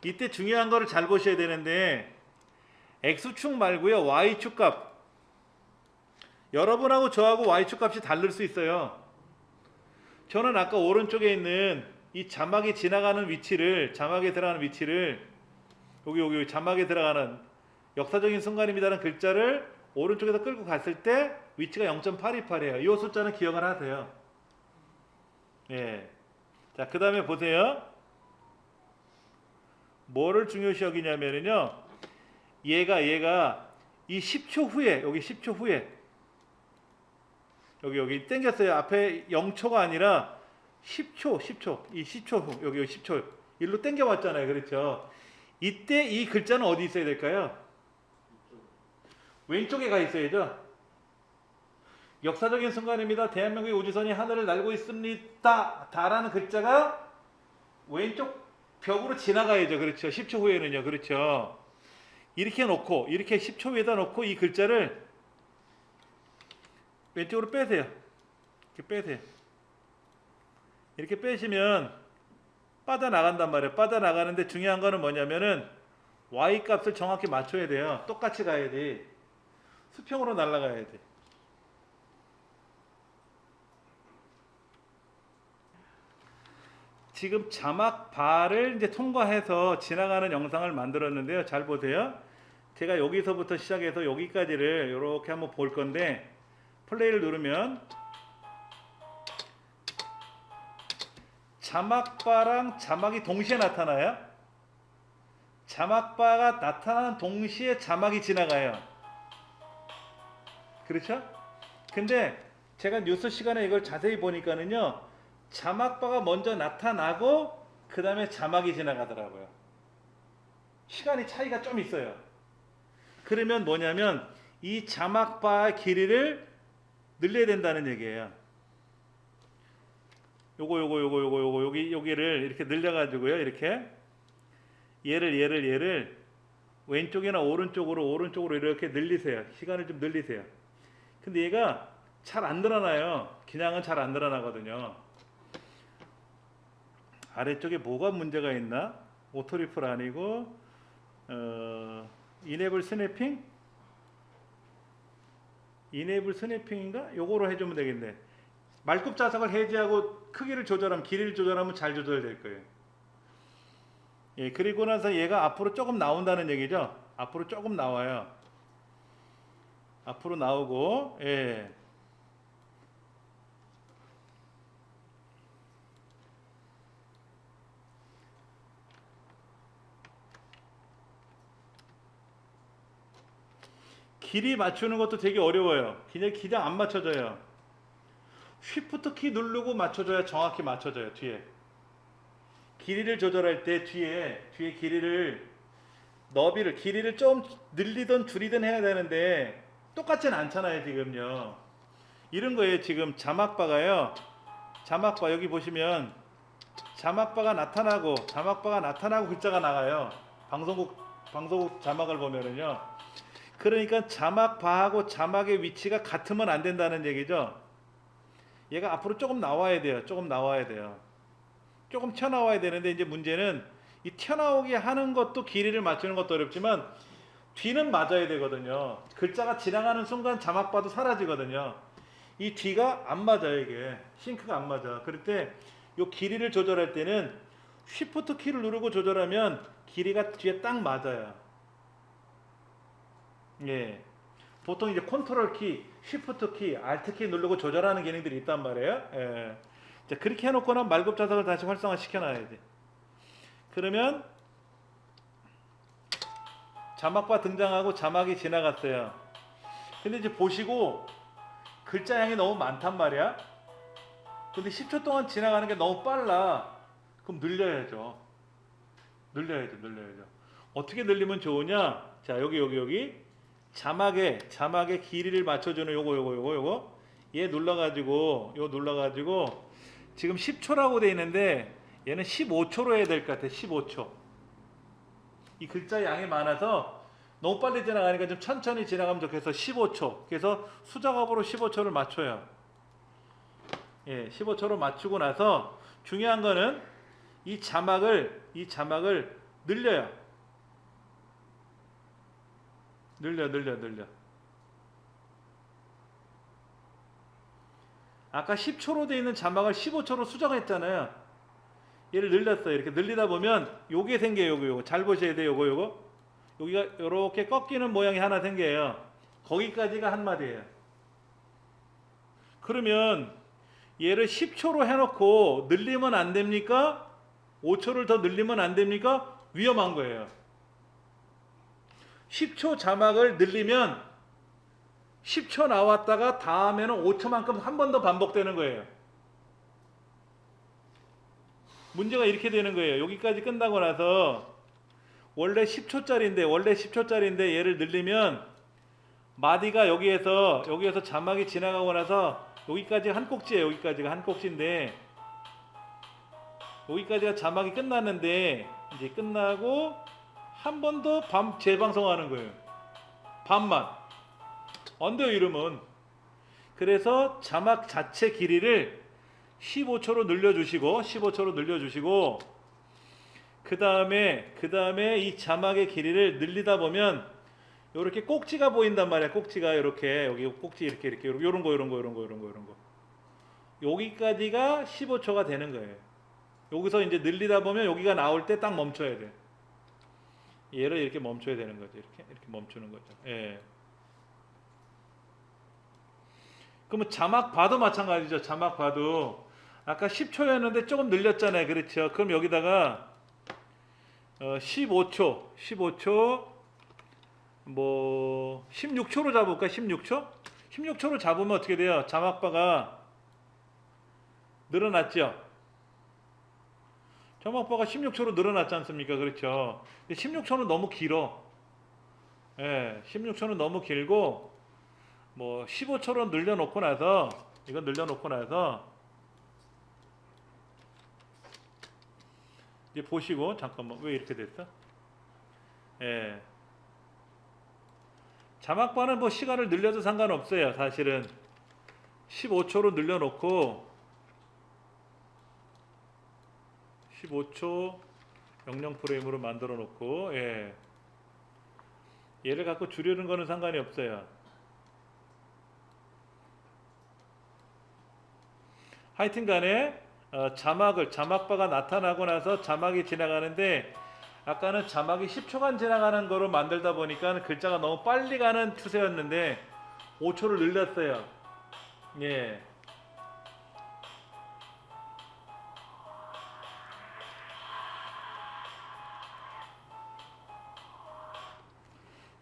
이때 중요한 거를 잘 보셔야 되는데 X축 말고요. Y축 값. 여러분하고 저하고 Y축 값이 다를 수 있어요. 저는 아까 오른쪽에 있는 이 자막이 지나가는 위치를 자막에 들어가는 위치를 여기 자막에 들어가는 역사적인 순간입니다라는 글자를 오른쪽에서 끌고 갔을 때 위치가 0.828이에요. 이 숫자는 기억을 하세요. 예. 자, 그 다음에 보세요. 뭐를 중요시 여기냐면요. 얘가 이 10초 후에 여기 10초 후에 여기 땡겼어요. 앞에 0초가 아니라 10초 이 10초 후 여기 10초 일로 땡겨 왔잖아요. 그렇죠? 이때 이 글자는 어디 있어야 될까요? 왼쪽에 가 있어야죠. 역사적인 순간입니다. 대한민국의 우주선이 하늘을 날고 있습니다. 다라는 글자가 왼쪽 벽으로 지나가야죠. 그렇죠? 10초 후에는요. 그렇죠? 이렇게 놓고 이렇게 10초 위에다 놓고 이 글자를 왼쪽으로 빼세요. 이렇게 빼세요. 이렇게 빼시면 빠져나간단 말이에요. 빠져나가는데 중요한 거는 뭐냐면은 Y 값을 정확히 맞춰야 돼요. 똑같이 가야지. 수평으로 날아가야 돼. 지금 자막 바를 이제 통과해서 지나가는 영상을 만들었는데요. 잘 보세요. 제가 여기서부터 시작해서 여기까지를 이렇게 한번 볼 건데 플레이를 누르면 자막바랑 자막이 동시에 나타나요. 자막바가 나타나는 동시에 자막이 지나가요. 그렇죠? 근데 제가 뉴스 시간에 이걸 자세히 보니까는요. 자막바가 먼저 나타나고 그 다음에 자막이 지나가더라고요. 시간이 차이가 좀 있어요. 그러면 뭐냐면 이 자막바의 길이를 늘려야 된다는 얘기예요. 여기를 이렇게 늘려가지고요. 이렇게 얘를 왼쪽이나 오른쪽으로 이렇게 늘리세요. 시간을 좀 늘리세요. 근데 얘가 잘 안 늘어나요. 그냥은 잘 안 늘어나거든요. 아래쪽에 뭐가 문제가 있나? 오토리플 아니고 이네블 스냅핑? 이네블 스냅핑인가? 요거로 해주면 되겠네. 말굽 자석을 해제하고 크기를 조절하면 길이를 조절하면 잘 조절될 거예요. 예, 그리고 나서 얘가 앞으로 조금 나온다는 얘기죠. 앞으로 조금 나와요. 앞으로 나오고 예. 길이 맞추는 것도 되게 어려워요. 그냥 안 맞춰져요. 쉬프트 키 누르고 맞춰줘야 정확히 맞춰져요. 뒤에 길이를 조절할 때 뒤에 길이를 너비를 길이를 좀 늘리든 줄이든 해야 되는데 똑같진 않잖아요. 지금요. 이런 거예요. 지금 자막바가요. 자막바 여기 보시면 자막바가 나타나고 글자가 나가요. 방송국 자막을 보면은요. 그러니까 자막바하고 자막의 위치가 같으면 안 된다는 얘기죠. 얘가 앞으로 조금 나와야 돼요. 조금 튀어나와야 되는데 이제 문제는 이 튀어나오게 하는 것도 길이를 맞추는 것도 어렵지만 뒤는 맞아야 되거든요. 글자가 지나가는 순간 자막바도 사라지거든요. 이 뒤가 안 맞아요. 이게 싱크가 안 맞아. 그럴 때 이 길이를 조절할 때는 쉬프트 키를 누르고 조절하면 길이가 뒤에 딱 맞아요. 예. 보통 이제 컨트롤 키, 쉬프트 키, 알트 키 누르고 조절하는 기능들이 있단 말이에요. 예. 자, 그렇게 해놓고는 말굽 자석을 다시 활성화 시켜놔야지. 그러면 자막바 등장하고 자막이 지나갔어요. 근데 이제 보시고 글자 양이 너무 많단 말이야. 근데 10초 동안 지나가는 게 너무 빨라. 그럼 늘려야죠. 늘려야죠. 어떻게 늘리면 좋으냐? 자, 여기 자막의 길이를 맞춰주는 요거 얘 눌러가지고 지금 10초라고 돼 있는데 얘는 15초로 해야 될 것 같아. 15초. 이 글자 양이 많아서 너무 빨리 지나가니까 좀 천천히 지나가면 좋겠어. 15초. 그래서 수작업으로 15초를 맞춰요. 예, 15초로 맞추고 나서 중요한 거는 이 자막을 늘려요. 늘려. 아까 10초로 돼 있는 자막을 15초로 수정했잖아요. 얘를 늘렸어요. 이렇게 늘리다 보면 요게 생겨요. 요거. 잘 보셔야 돼요. 요거. 여기가 이렇게 꺾이는 모양이 하나 생겨요. 거기까지가 한 마디예요. 그러면 얘를 10초로 해놓고 늘리면 안 됩니까? 5초를 더 늘리면 안 됩니까? 위험한 거예요. 10초 자막을 늘리면 10초 나왔다가 다음에는 5초만큼 한 번 더 반복되는 거예요. 문제가 이렇게 되는 거예요. 여기까지 끝나고 나서 원래 10초짜리인데 얘를 늘리면 마디가 여기에서 자막이 지나가고 나서 여기까지 한 꼭지예요. 여기까지가 한 꼭지인데 여기까지가 자막이 끝났는데 이제 끝나고 한 번 더 재방송하는 거예요. 반만. 안 돼요, 이러면. 그래서 자막 자체 길이를 15초로 늘려주시고 그 다음에 이 자막의 길이를 늘리다 보면 이렇게 꼭지가 보인단 말이야. 꼭지가 이렇게 여기 꼭지 이렇게 요런 거 여기까지가 15초가 되는 거예요. 여기서 이제 늘리다 보면 여기가 나올 때 딱 멈춰야 돼. 얘를 이렇게 멈춰야 되는 거죠. 이렇게 멈추는 거죠. 예. 그러면 자막 봐도 마찬가지죠. 자막 봐도 아까 10초였는데 조금 늘렸잖아요. 그렇죠? 그럼 여기다가 15초 뭐 16초로 잡을까? 16초로 잡으면 어떻게 돼요? 자막바가 늘어났죠? 자막바가 16초로 늘어났지 않습니까? 그렇죠? 근데 16초는 너무 길어. 예, 16초는 너무 길고 뭐 15초로 늘려놓고 나서 이제 보시고 잠깐만 왜 이렇게 됐어? 예. 자막바는 뭐 시간을 늘려도 상관없어요. 사실은 15초로 늘려놓고 15초 00 프레임으로 만들어 놓고 예. 얘를 갖고 줄이는 거는 상관이 없어요. 하여튼 간에 자막바가 나타나고 나서 자막이 지나가는데 아까는 자막이 10초간 지나가는 거로 만들다 보니까 글자가 너무 빨리 가는 추세였는데 5초를 늘렸어요. 예.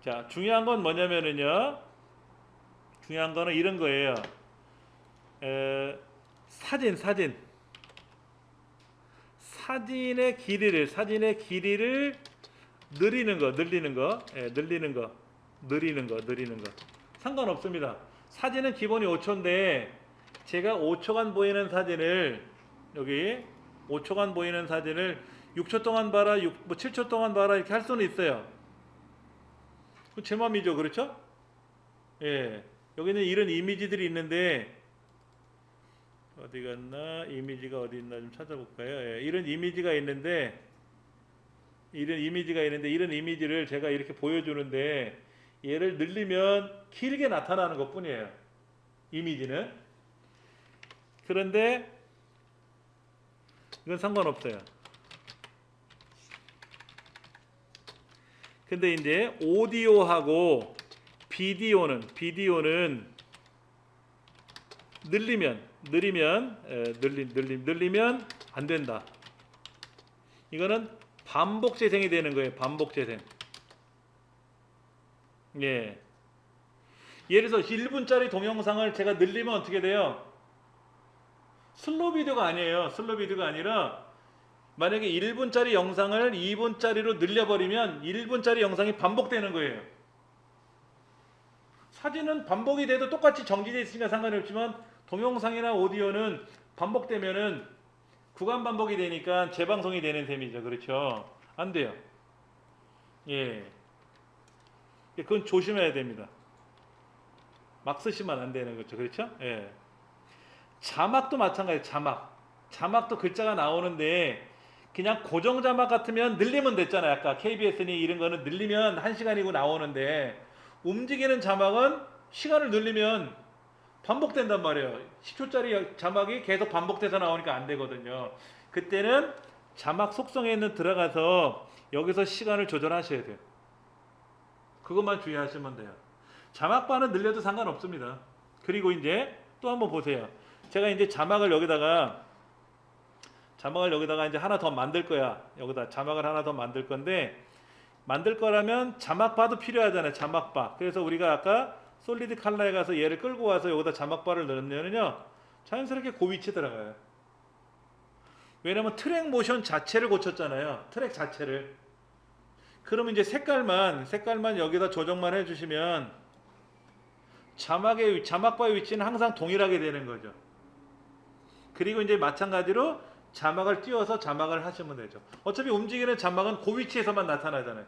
자, 중요한 건 뭐냐면은요. 중요한 거는 이런 거예요. 사진의 길이를 늘리는 거. 예, 늘리는 거. 상관없습니다. 사진은 기본이 5초인데 제가 5초간 보이는 사진을 여기 5초간 보이는 사진을 6초 동안 봐라, 7초 동안 봐라 이렇게 할 수는 있어요. 제 맘이죠, 그렇죠? 예, 여기는 이런 이미지들이 있는데 어디 갔나? 이미지가 어디 있나 좀 찾아볼까요? 예, 이런 이미지가 있는데 이런 이미지를 제가 이렇게 보여주는데 얘를 늘리면 길게 나타나는 것 뿐이에요. 이미지는. 그런데 이건 상관없어요. 근데 이제 오디오하고 비디오는 늘리면 안 된다. 이거는 반복 재생이 되는 거예요. 반복 재생. 예. 예를 들어서 1분짜리 동영상을 제가 늘리면 어떻게 돼요? 슬로우 비디오가 아니에요. 슬로우 비디오가 아니라 만약에 1분짜리 영상을 2분짜리로 늘려버리면 1분짜리 영상이 반복되는 거예요. 사진은 반복이 돼도 똑같이 정지되어 있으니까 상관이 없지만 동영상이나 오디오는 반복되면은 구간 반복이 되니까 재방송이 되는 셈이죠. 그렇죠? 안 돼요. 예. 그건 조심해야 됩니다. 막 쓰시면 안 되는 거죠. 그렇죠? 예. 자막도 마찬가지예요. 자막도 글자가 나오는데 그냥 고정 자막 같으면 늘리면 됐잖아요. 아까 KBS니 이런 거는 늘리면 1시간이고 나오는데 움직이는 자막은 시간을 늘리면 반복된단 말이에요. 10초짜리 자막이 계속 반복돼서 나오니까 안 되거든요. 그때는 자막 속성에 있는 들어가서 여기서 시간을 조절하셔야 돼요. 그것만 주의하시면 돼요. 자막바는 늘려도 상관없습니다. 그리고 이제 또 한번 보세요. 제가 이제 자막을 여기다가 이제 하나 더 만들 거야. 여기다 자막을 하나 더 만들 건데 만들 거라면 자막바도 필요하잖아요. 자막바. 그래서 우리가 아까 솔리드 컬러에 가서 얘를 끌고 와서 여기다 자막바를 넣으면요 자연스럽게 그 위치에 들어가요. 왜냐면 트랙 모션 자체를 고쳤잖아요. 트랙 자체를. 그러면 이제 색깔만 여기다 조정만 해주시면 자막바의 위치는 항상 동일하게 되는 거죠. 그리고 이제 마찬가지로 자막을 띄워서 자막을 하시면 되죠. 어차피 움직이는 자막은 그 위치에서만 나타나잖아요.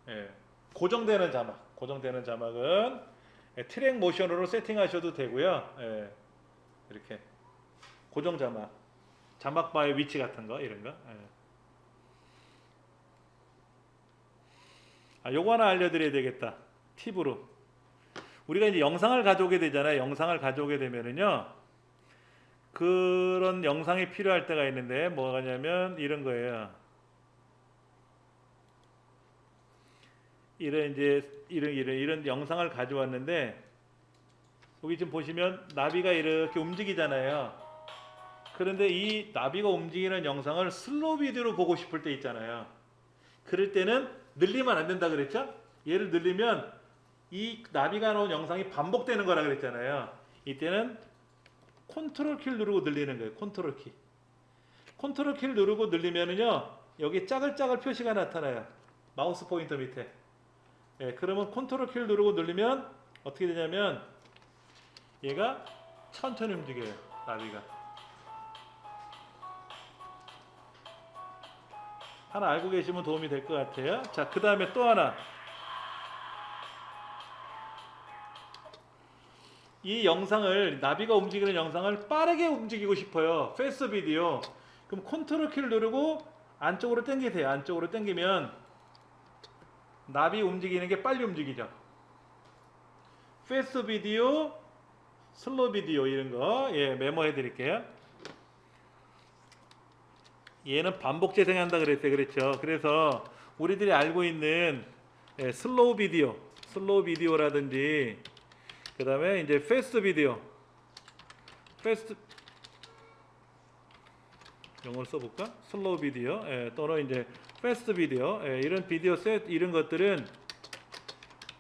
예. 고정되는 자막은 트랙 모션으로 세팅하셔도 되고요. 예. 이렇게 고정 자막바의 위치 같은 거 이런 거. 예. 요거 하나 알려드려야 되겠다. 팁으로. 우리가 이제 영상을 가져오게 되잖아요. 영상을 가져오게 되면은요. 그런 영상이 필요할 때가 있는데 뭐가냐면 이런 거예요. 이런 영상을 가져왔는데 여기 지금 보시면 나비가 이렇게 움직이잖아요. 그런데 이 나비가 움직이는 영상을 슬로우 비디오로 보고 싶을 때 있잖아요. 그럴 때는 늘리면 안 된다 그랬죠? 얘를 늘리면 이 나비가 나온 영상이 반복되는 거라 그랬잖아요. 이때는 컨트롤 키를 누르고 늘리는 거예요. 컨트롤 키를 누르고 늘리면은요 여기 짜글짜글 표시가 나타나요. 마우스 포인터 밑에. 예, 그러면 컨트롤 키를 누르고 늘리면 어떻게 되냐면 얘가 천천히 움직여요. 나비가. 하나 알고 계시면 도움이 될 것 같아요. 자, 그 다음에 또 하나. 이 영상을 나비가 움직이는 영상을 빠르게 움직이고 싶어요. 패스트 비디오. 그럼 컨트롤 키를 누르고 안쪽으로 당기세요. 안쪽으로 당기면 나비 움직이는 게 빨리 움직이죠. 패스트 비디오, 슬로우 비디오 이런 거 메모해 드릴게요. 얘는 반복 재생한다 그랬어요. 그렇죠. 그래서 우리들이 알고 있는 슬로우 비디오라든지 그 다음에 이제 패스트 비디오, 영어를 써볼까? 슬로우 비디오, 또는 이제 패스트 비디오, 이런 비디오 셋 이런 것들은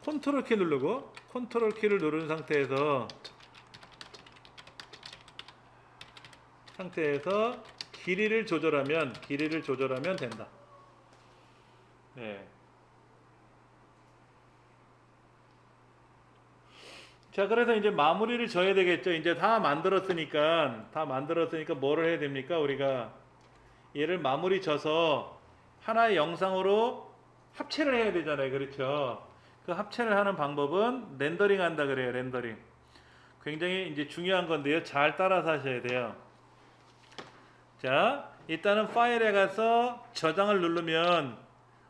컨트롤 키 누르고 컨트롤 키를 누른 상태에서 길이를 조절하면 된다. 네. 자, 그래서 이제 마무리를 져야 되겠죠. 이제 다 만들었으니까 뭐를 해야 됩니까? 우리가 얘를 마무리 져서 하나의 영상으로 합체를 해야 되잖아요. 그렇죠? 그 합체를 하는 방법은 렌더링 한다 그래요. 렌더링. 굉장히 이제 중요한 건데요. 잘 따라서 하셔야 돼요. 자, 일단은 파일에 가서 저장을 누르면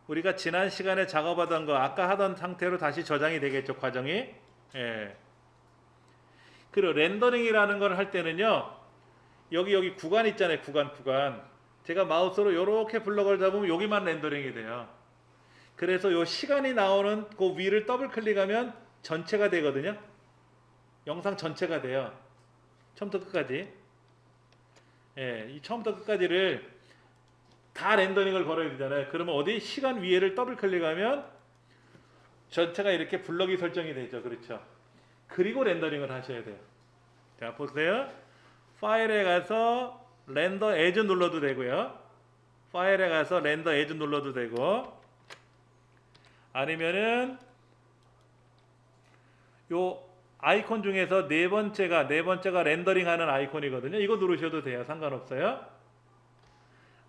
우리가 지난 시간에 작업하던 거 아까 하던 상태로 다시 저장이 되겠죠. 과정이. 예. 그리고 렌더링이라는 걸 할 때는요. 여기 구간 있잖아요. 구간. 제가 마우스로 이렇게 블럭을 잡으면 여기만 렌더링이 돼요. 그래서 요 시간이 나오는 그 위를 더블 클릭하면 전체가 되거든요. 영상 전체가 돼요. 처음부터 끝까지. 예, 이 처음부터 끝까지를 다 렌더링을 걸어야 되잖아요. 그러면 어디 시간 위에를 더블 클릭하면 전체가 이렇게 블럭이 설정이 되죠. 그렇죠. 그리고 렌더링을 하셔야 돼요. 자, 보세요. 파일에 가서 렌더 에즈 눌러도 되고요. 파일에 가서 렌더 에즈 눌러도 되고, 아니면은 요 아이콘 중에서 네 번째가 렌더링 하는 아이콘이거든요. 이거 누르셔도 돼요. 상관없어요.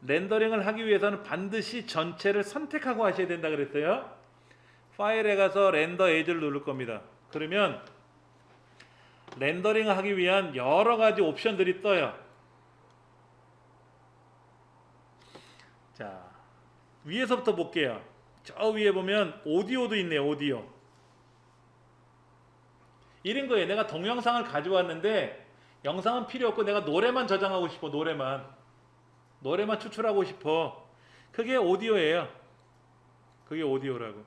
렌더링을 하기 위해서는 반드시 전체를 선택하고 하셔야 된다 그랬어요. 파일에 가서 렌더 에이지를 누를 겁니다. 그러면 렌더링을 하기 위한 여러 가지 옵션들이 떠요. 자, 위에서부터 볼게요. 저 위에 보면 오디오도 있네요. 오디오. 이런 거예요. 내가 동영상을 가져왔는데 영상은 필요 없고 내가 노래만 저장하고 싶어. 노래만 추출하고 싶어. 그게 오디오예요. 그게 오디오라고.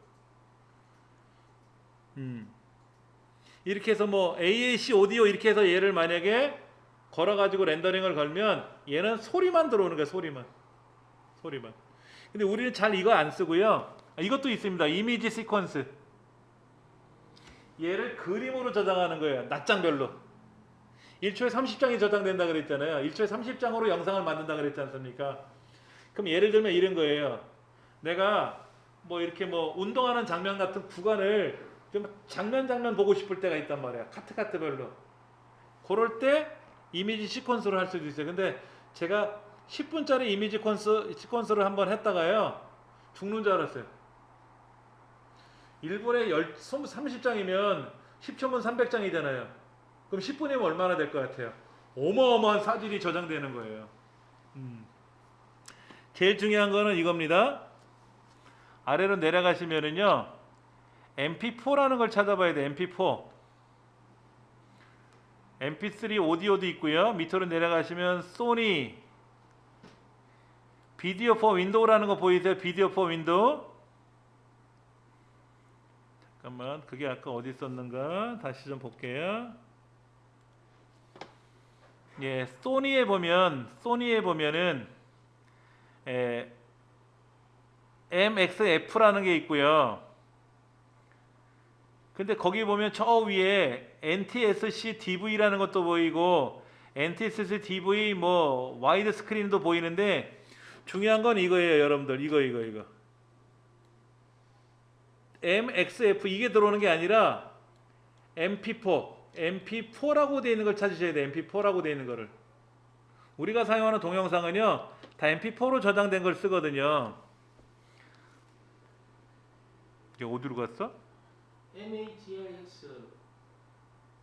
이렇게 해서 뭐 AAC 오디오 이렇게 해서 얘를 만약에 걸어가지고 렌더링을 걸면 얘는 소리만 들어오는 거야. 소리만. 근데 우리는 잘 이거 안 쓰고요. 이것도 있습니다. 이미지 시퀀스. 얘를 그림으로 저장하는 거예요. 낱장별로. 1초에 30장이 저장된다 그랬잖아요. 1초에 30장으로 영상을 만든다 그랬지 않습니까? 그럼 예를 들면 이런 거예요. 내가 뭐 이렇게 뭐 운동하는 장면 같은 구간을 좀 장면 보고 싶을 때가 있단 말이야. 카트별로. 그럴 때 이미지 시퀀스로 할 수도 있어요. 근데 제가 10분짜리 이미지 시퀀스를 한번 했다가요. 죽는 줄 알았어요. 1분에 30장이면 10초면 300장이잖아요. 그럼 10분이면 얼마나 될 것 같아요? 어마어마한 사진이 저장되는 거예요. 제일 중요한 거는 이겁니다. 아래로 내려가시면은요. MP4라는 걸 찾아봐야 돼. MP4. MP3 오디오도 있고요. 밑으로 내려가시면 소니 비디오 포 윈도우라는 거 보이세요? 비디오 포 윈도우. 잠깐만, 그게 아까 어디 있었는가? 다시 좀 볼게요. 예, 소니에 보면은 MXF라는 게 있고요. 근데 거기 보면 저 위에 NTSC DV라는 것도 보이고 NTSC DV 뭐 와이드 스크린도 보이는데 중요한 건 이거예요, 여러분들. 이거. MXF 이게 들어오는 게 아니라 MP4라고 되어 있는 걸 찾으셔야 돼요. MP4라고 되어 있는 거를. 우리가 사용하는 동영상은요. 다 MP4로 저장된 걸 쓰거든요. 이게 어디로 갔어? MAGIX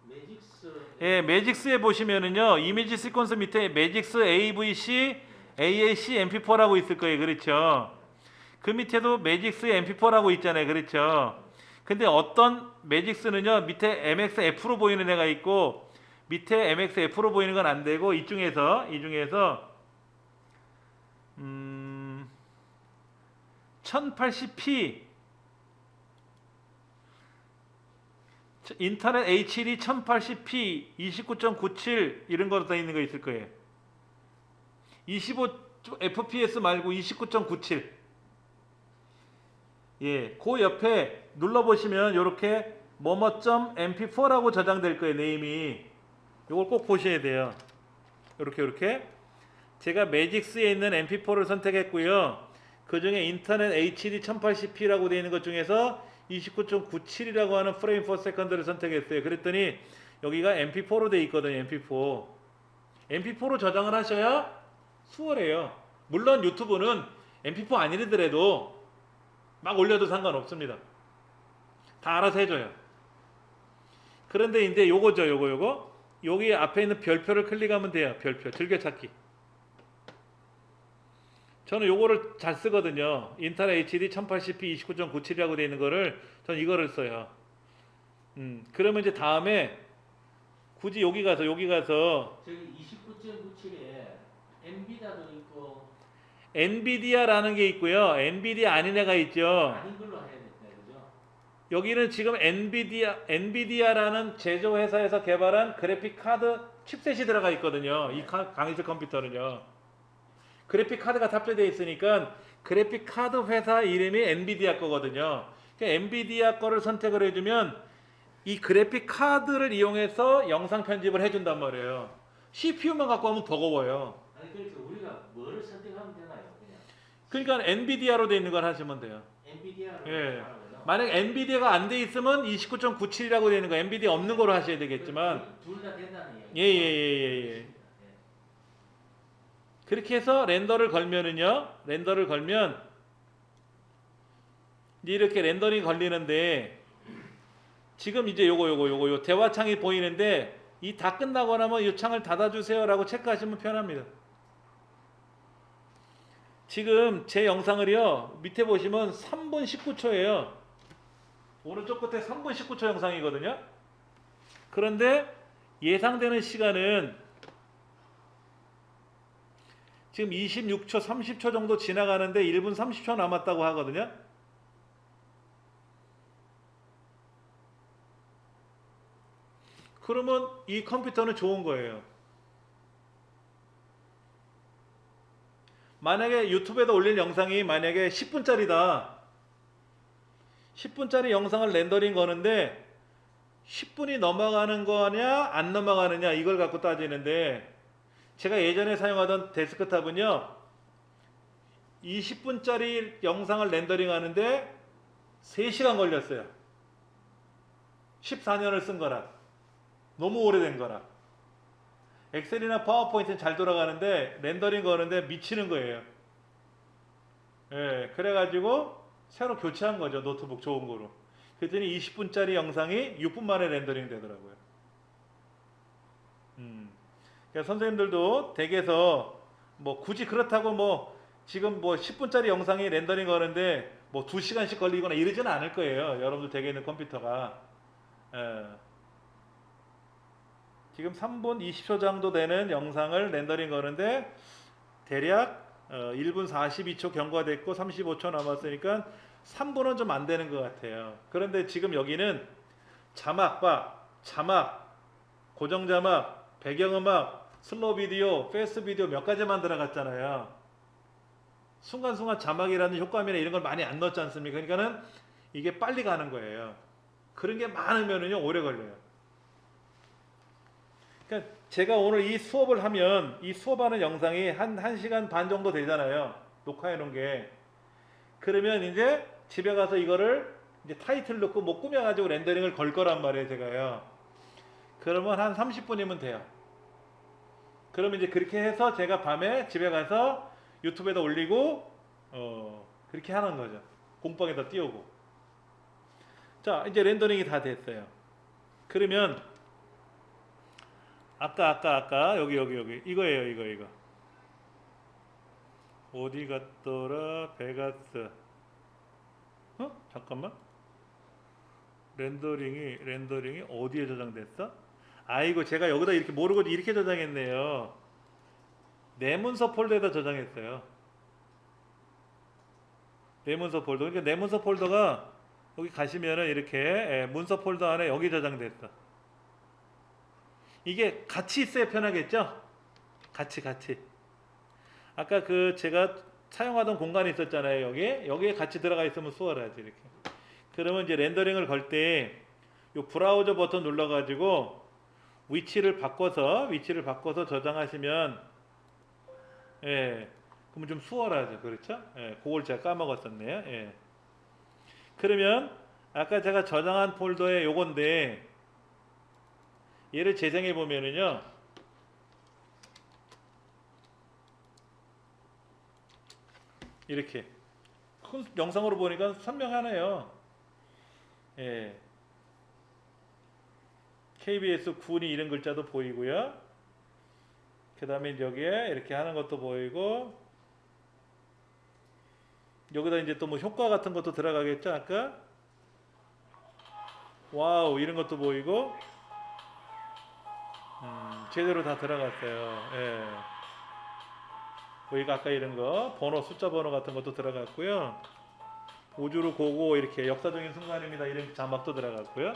매직스. 예, 매직스에 보시면은요. 이미지 시퀀스 밑에 매직스 AVC, AAC, MP4라고 있을 거예요. 그렇죠? 그 밑에도 매직스 MP4라고 있잖아요. 그렇죠? 근데 어떤 매직스는요. 밑에 MXF로 보이는 애가 있고 밑에 MXF로 보이는 건 안 되고 이 중에서 1080p 인터넷 HD 1080p 29.97 이런 거로 써 있는 거 있을 거예요. 25fps 말고 29.97. 예, 그 옆에 눌러보시면 이렇게 뭐뭐.mp4라고 저장될 거예요. 네임이. 이걸 꼭 보셔야 돼요. 이렇게 제가 매직스에 있는 mp4를 선택했고요. 그 중에 인터넷 HD 1080p라고 되어 있는 것 중에서 29.97이라고 하는 프레임 퍼 세컨드를 선택했어요. 그랬더니 여기가 mp4로 되어 있거든요. mp4로 저장을 하셔야 수월해요. 물론 유튜브는 mp4 아니더라도 막 올려도 상관없습니다. 다 알아서 해줘요. 그런데 이제 요거 여기 앞에 있는 별표를 클릭하면 돼요. 별표 즐겨찾기. 저는 요거를 잘 쓰거든요. 인터넷 HD 1080p 29.97이라고 되어 있는 거를 저는 이거를 써요. 그러면 이제 다음에 굳이 여기 가서 저기 29.97에 엔비디아도 있고 엔비디아라는 게 있고요. 엔비디아 아닌 애가 있죠. 아닌 걸로 해야 된다, 그죠? 여기는 지금 엔비디아라는 제조회사에서 개발한 그래픽 카드 칩셋이 들어가 있거든요. 이 강의실 컴퓨터는요. 그래픽 카드가 탑재되어 있으니까 그래픽 카드 회사 이름이 엔비디아 거거든요. 그러니까 엔비디아 거를 선택을 해주면 이 그래픽 카드를 이용해서 영상 편집을 해준단 말이에요. CPU만 갖고 하면 버거워요. 아니 그러니까 우리가 뭐를 선택하면 되나요? 그냥 그러니까 엔비디아로 돼 있는 걸 하시면 돼요. 엔비디아로 예. 하는 거죠? 만약 엔비디아가 안 돼 있으면 29.97이라고 되는 거 엔비디아 없는 거로 하셔야 되겠지만 둘 다 된다는 이야기. 예. 그렇게 해서 렌더를 걸면은요. 렌더를 걸면 이렇게 렌더링 걸리는데 지금 이제 요거 대화창이 보이는데 이 다 끝나고 나면 이 창을 닫아주세요라고 체크하시면 편합니다. 지금 제 영상을요 밑에 보시면 3분 19초예요. 오른쪽 끝에 3분 19초 영상이거든요. 그런데 예상되는 시간은 지금 26초 30초 정도 지나가는데 1분 30초 남았다고 하거든요. 그러면 이 컴퓨터는 좋은 거예요. 만약에 유튜브에다 올릴 영상이 만약에 10분짜리다. 10분짜리 영상을 렌더링 거는데 10분이 넘어가는 거냐 안 넘어가느냐 이걸 갖고 따지는데 제가 예전에 사용하던 데스크탑은요 20분짜리 영상을 렌더링 하는데 3시간 걸렸어요. 14년을 쓴 거라. 너무 오래된 거라. 엑셀이나 파워포인트는 잘 돌아가는데 렌더링 거는데 미치는 거예요. 예, 그래가지고 새로 교체한 거죠. 노트북 좋은 거로. 그랬더니 20분짜리 영상이 6분 만에 렌더링 되더라고요. 그러니까 선생님들도 댁에서 뭐 굳이 그렇다고 뭐 지금 뭐 10분짜리 영상이 렌더링 거는데 뭐 2시간씩 걸리거나 이러지는 않을 거예요. 여러분들 댁에 있는 컴퓨터가. 예. 지금 3분 20초 정도 되는 영상을 렌더링 거는데 대략 1분 42초 경과됐고 35초 남았으니까 3분은 좀 안 되는 것 같아요. 그런데 지금 여기는 자막, 고정자막, 배경음악, 슬로우 비디오, 패스트 비디오 몇 가지만 들어갔잖아요. 순간순간 자막이라는 효과음이나 이런 걸 많이 안 넣었지 않습니까? 그러니까는 이게 빨리 가는 거예요. 그런 게 많으면은요 오래 걸려요. 그러니까 제가 오늘 이 수업을 하면 이 수업하는 영상이 한 1시간 반 정도 되잖아요. 녹화해 놓은 게. 그러면 이제 집에 가서 이거를 이제 타이틀 넣고 뭐 꾸며가지고 렌더링을 걸 거란 말이에요, 제가요. 그러면 한 30분이면 돼요. 그러면 이제 그렇게 해서 제가 밤에 집에 가서 유튜브에다 올리고, 그렇게 하는 거죠. 공방에다 띄우고. 자, 이제 렌더링이 다 됐어요. 그러면 아까 여기 이거예요 이거 어디 갔더라 베가스 잠깐만 렌더링이 어디에 저장됐어? 아이고 제가 여기다 이렇게 모르고 이렇게 저장했네요. 내 문서 폴더에다 저장했어요. 내 문서 폴더. 그러니까 내 문서 폴더가 여기 가시면은 이렇게 문서 폴더 안에 여기 저장됐어. 이게 같이 있어야 편하겠죠? 같이. 아까 그 제가 사용하던 공간이 있었잖아요. 여기에 같이 들어가 있으면 수월하지 이렇게. 그러면 이제 렌더링을 걸 때 이 브라우저 버튼 눌러가지고 위치를 바꿔서 저장하시면 그러면 좀 수월하죠, 그렇죠? 그걸 제가 까먹었었네요. 그러면 아까 제가 저장한 폴더에 요건데. 얘를 재생해 보면은요. 이렇게 큰 영상으로 보니까 선명하네요. KBS 군이 이런 글자도 보이고요. 그 다음에 여기에 이렇게 하는 것도 보이고 여기다 이제 또 뭐 효과 같은 것도 들어가겠죠. 아까 와우 이런 것도 보이고 제대로 다 들어갔어요. 보이가 아까 이런 거 번호 숫자 번호 같은 것도 들어갔고요. 우주로 고고 이렇게 역사적인 순간입니다 이런 자막도 들어갔고요.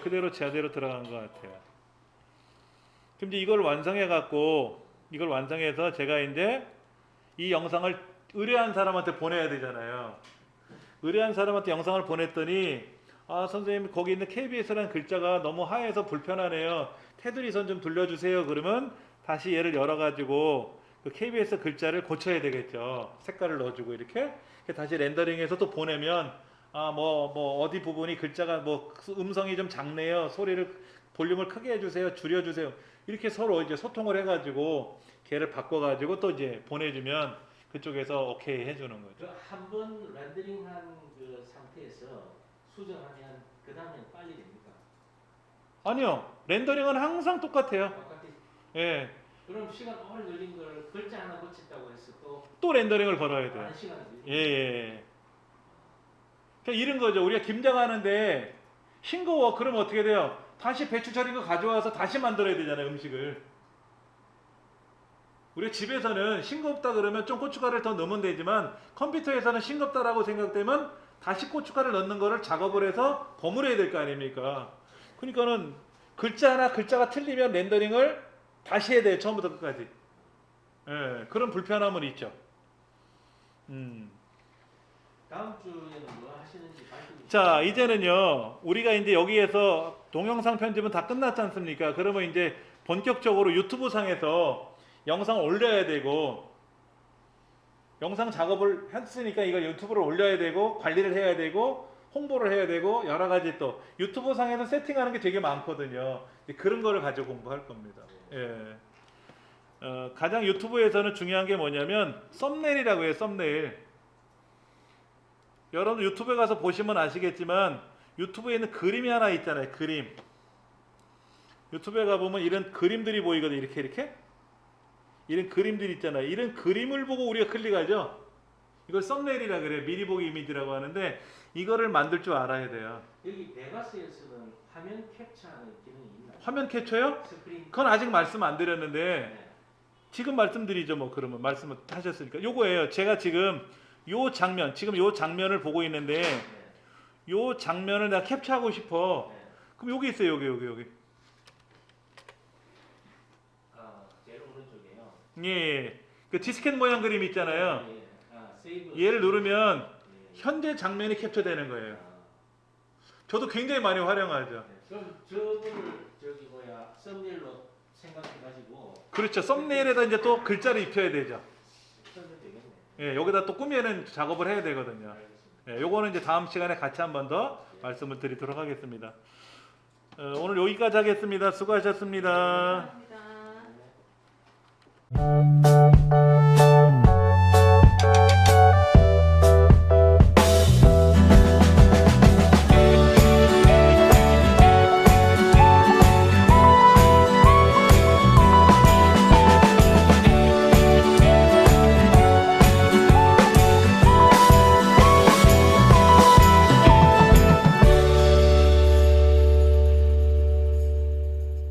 그대로 제대로 들어간 것 같아요. 그럼 이제 이걸 완성해서 제가 이제 이 영상을 의뢰한 사람한테 보내야 되잖아요. 의뢰한 사람한테 영상을 보냈더니 아 선생님 거기 있는 KBS라는 글자가 너무 하얘서 불편하네요. 테두리 선 좀 돌려주세요. 그러면 다시 얘를 열어가지고 그 KBS 글자를 고쳐야 되겠죠. 색깔을 넣어주고 이렇게 다시 렌더링해서 또 보내면 아 뭐 어디 부분이 글자가 뭐 음성이 좀 작네요. 소리를 볼륨을 크게 해주세요. 줄여주세요. 이렇게 서로 이제 소통을 해가지고 걔를 바꿔가지고 또 이제 보내주면 그쪽에서 오케이 해주는 거죠. 한번 렌더링한 그 상태에서 수정하면 그 다음에 빨리 됩니까? 아니요. 렌더링은 항상 똑같아요. 똑같이. 예. 그럼 시간 오래 걸린 걸 글자 하나 고친다고 해서 또 렌더링을 걸어야 돼요. 많은 시간이 예, 예. 그러니까 이런 거죠. 우리가 김장하는데 싱거워. 그러면 어떻게 돼요? 다시 배추 절인 거 가져와서 다시 만들어야 되잖아요. 음식을. 우리가 집에서는 싱겁다 그러면 좀 고춧가루를 더 넣으면 되지만 컴퓨터에서는 싱겁다라고 생각되면 다시 고춧가루를 넣는 거를 작업을 해서 버무려야 될 거 아닙니까? 그러니까는 글자가 틀리면 렌더링을 다시 해야 돼요. 처음부터 끝까지. 예, 그런 불편함은 있죠. 다음 주에는 뭐 하시는지 말씀. 자, 이제는요. 우리가 이제 여기에서 동영상 편집은 다 끝났지 않습니까? 그러면 이제 본격적으로 유튜브 상에서 영상을 올려야 되고 영상 작업을 했으니까 이걸 유튜브로 올려야 되고 관리를 해야 되고 홍보를 해야 되고 여러 가지 또 유튜브 상에서 세팅하는 게 되게 많거든요. 그런 거를 가지고 공부할 겁니다. 예. 가장 유튜브에서는 중요한 게 뭐냐면 썸네일이라고 해요. 썸네일. 여러분 유튜브에 가서 보시면 아시겠지만 유튜브에는 그림이 하나 있잖아요. 그림. 유튜브에 가보면 이런 그림들이 보이거든요. 이렇게 이런 그림들이 있잖아요. 이런 그림을 보고 우리가 클릭하죠. 이걸 썸네일이라 그래요. 미리 보기 이미지라고 하는데 이거를 만들 줄 알아야 돼요. 여기 베가스에서는 화면 캡처하는 기능이 있나요? 화면 캡처요? 스크린. 그건 아직 말씀 안 드렸는데 네. 지금 말씀드리죠. 뭐 그러면 말씀을 하셨으니까 요거예요. 제가 지금 요 장면을 보고 있는데 네. 요 장면을 내가 캡처하고 싶어. 네. 그럼 여기 있어요. 여기. 제일 오른쪽에요. 예. 그 디스켓 모양 그림 있잖아요. 예. 세이브. 얘를 누르면 예. 현재 장면이 캡처되는 거예요. 아, 저도 굉장히 많이 활용하죠. 네. 그럼 저거를 썸네일로 생각해가지고 그렇죠. 썸네일에다 이제 또 글자를 입혀야 되죠. 쓰면 되겠네. 예, 여기다 또 꾸미는 작업을 해야 되거든요. 알겠습니다. 예, 요거는 이제 다음 시간에 같이 한 번 더 말씀을 드리도록 하겠습니다. 오늘 여기까지 하겠습니다. 수고하셨습니다. 감사합니다. 네.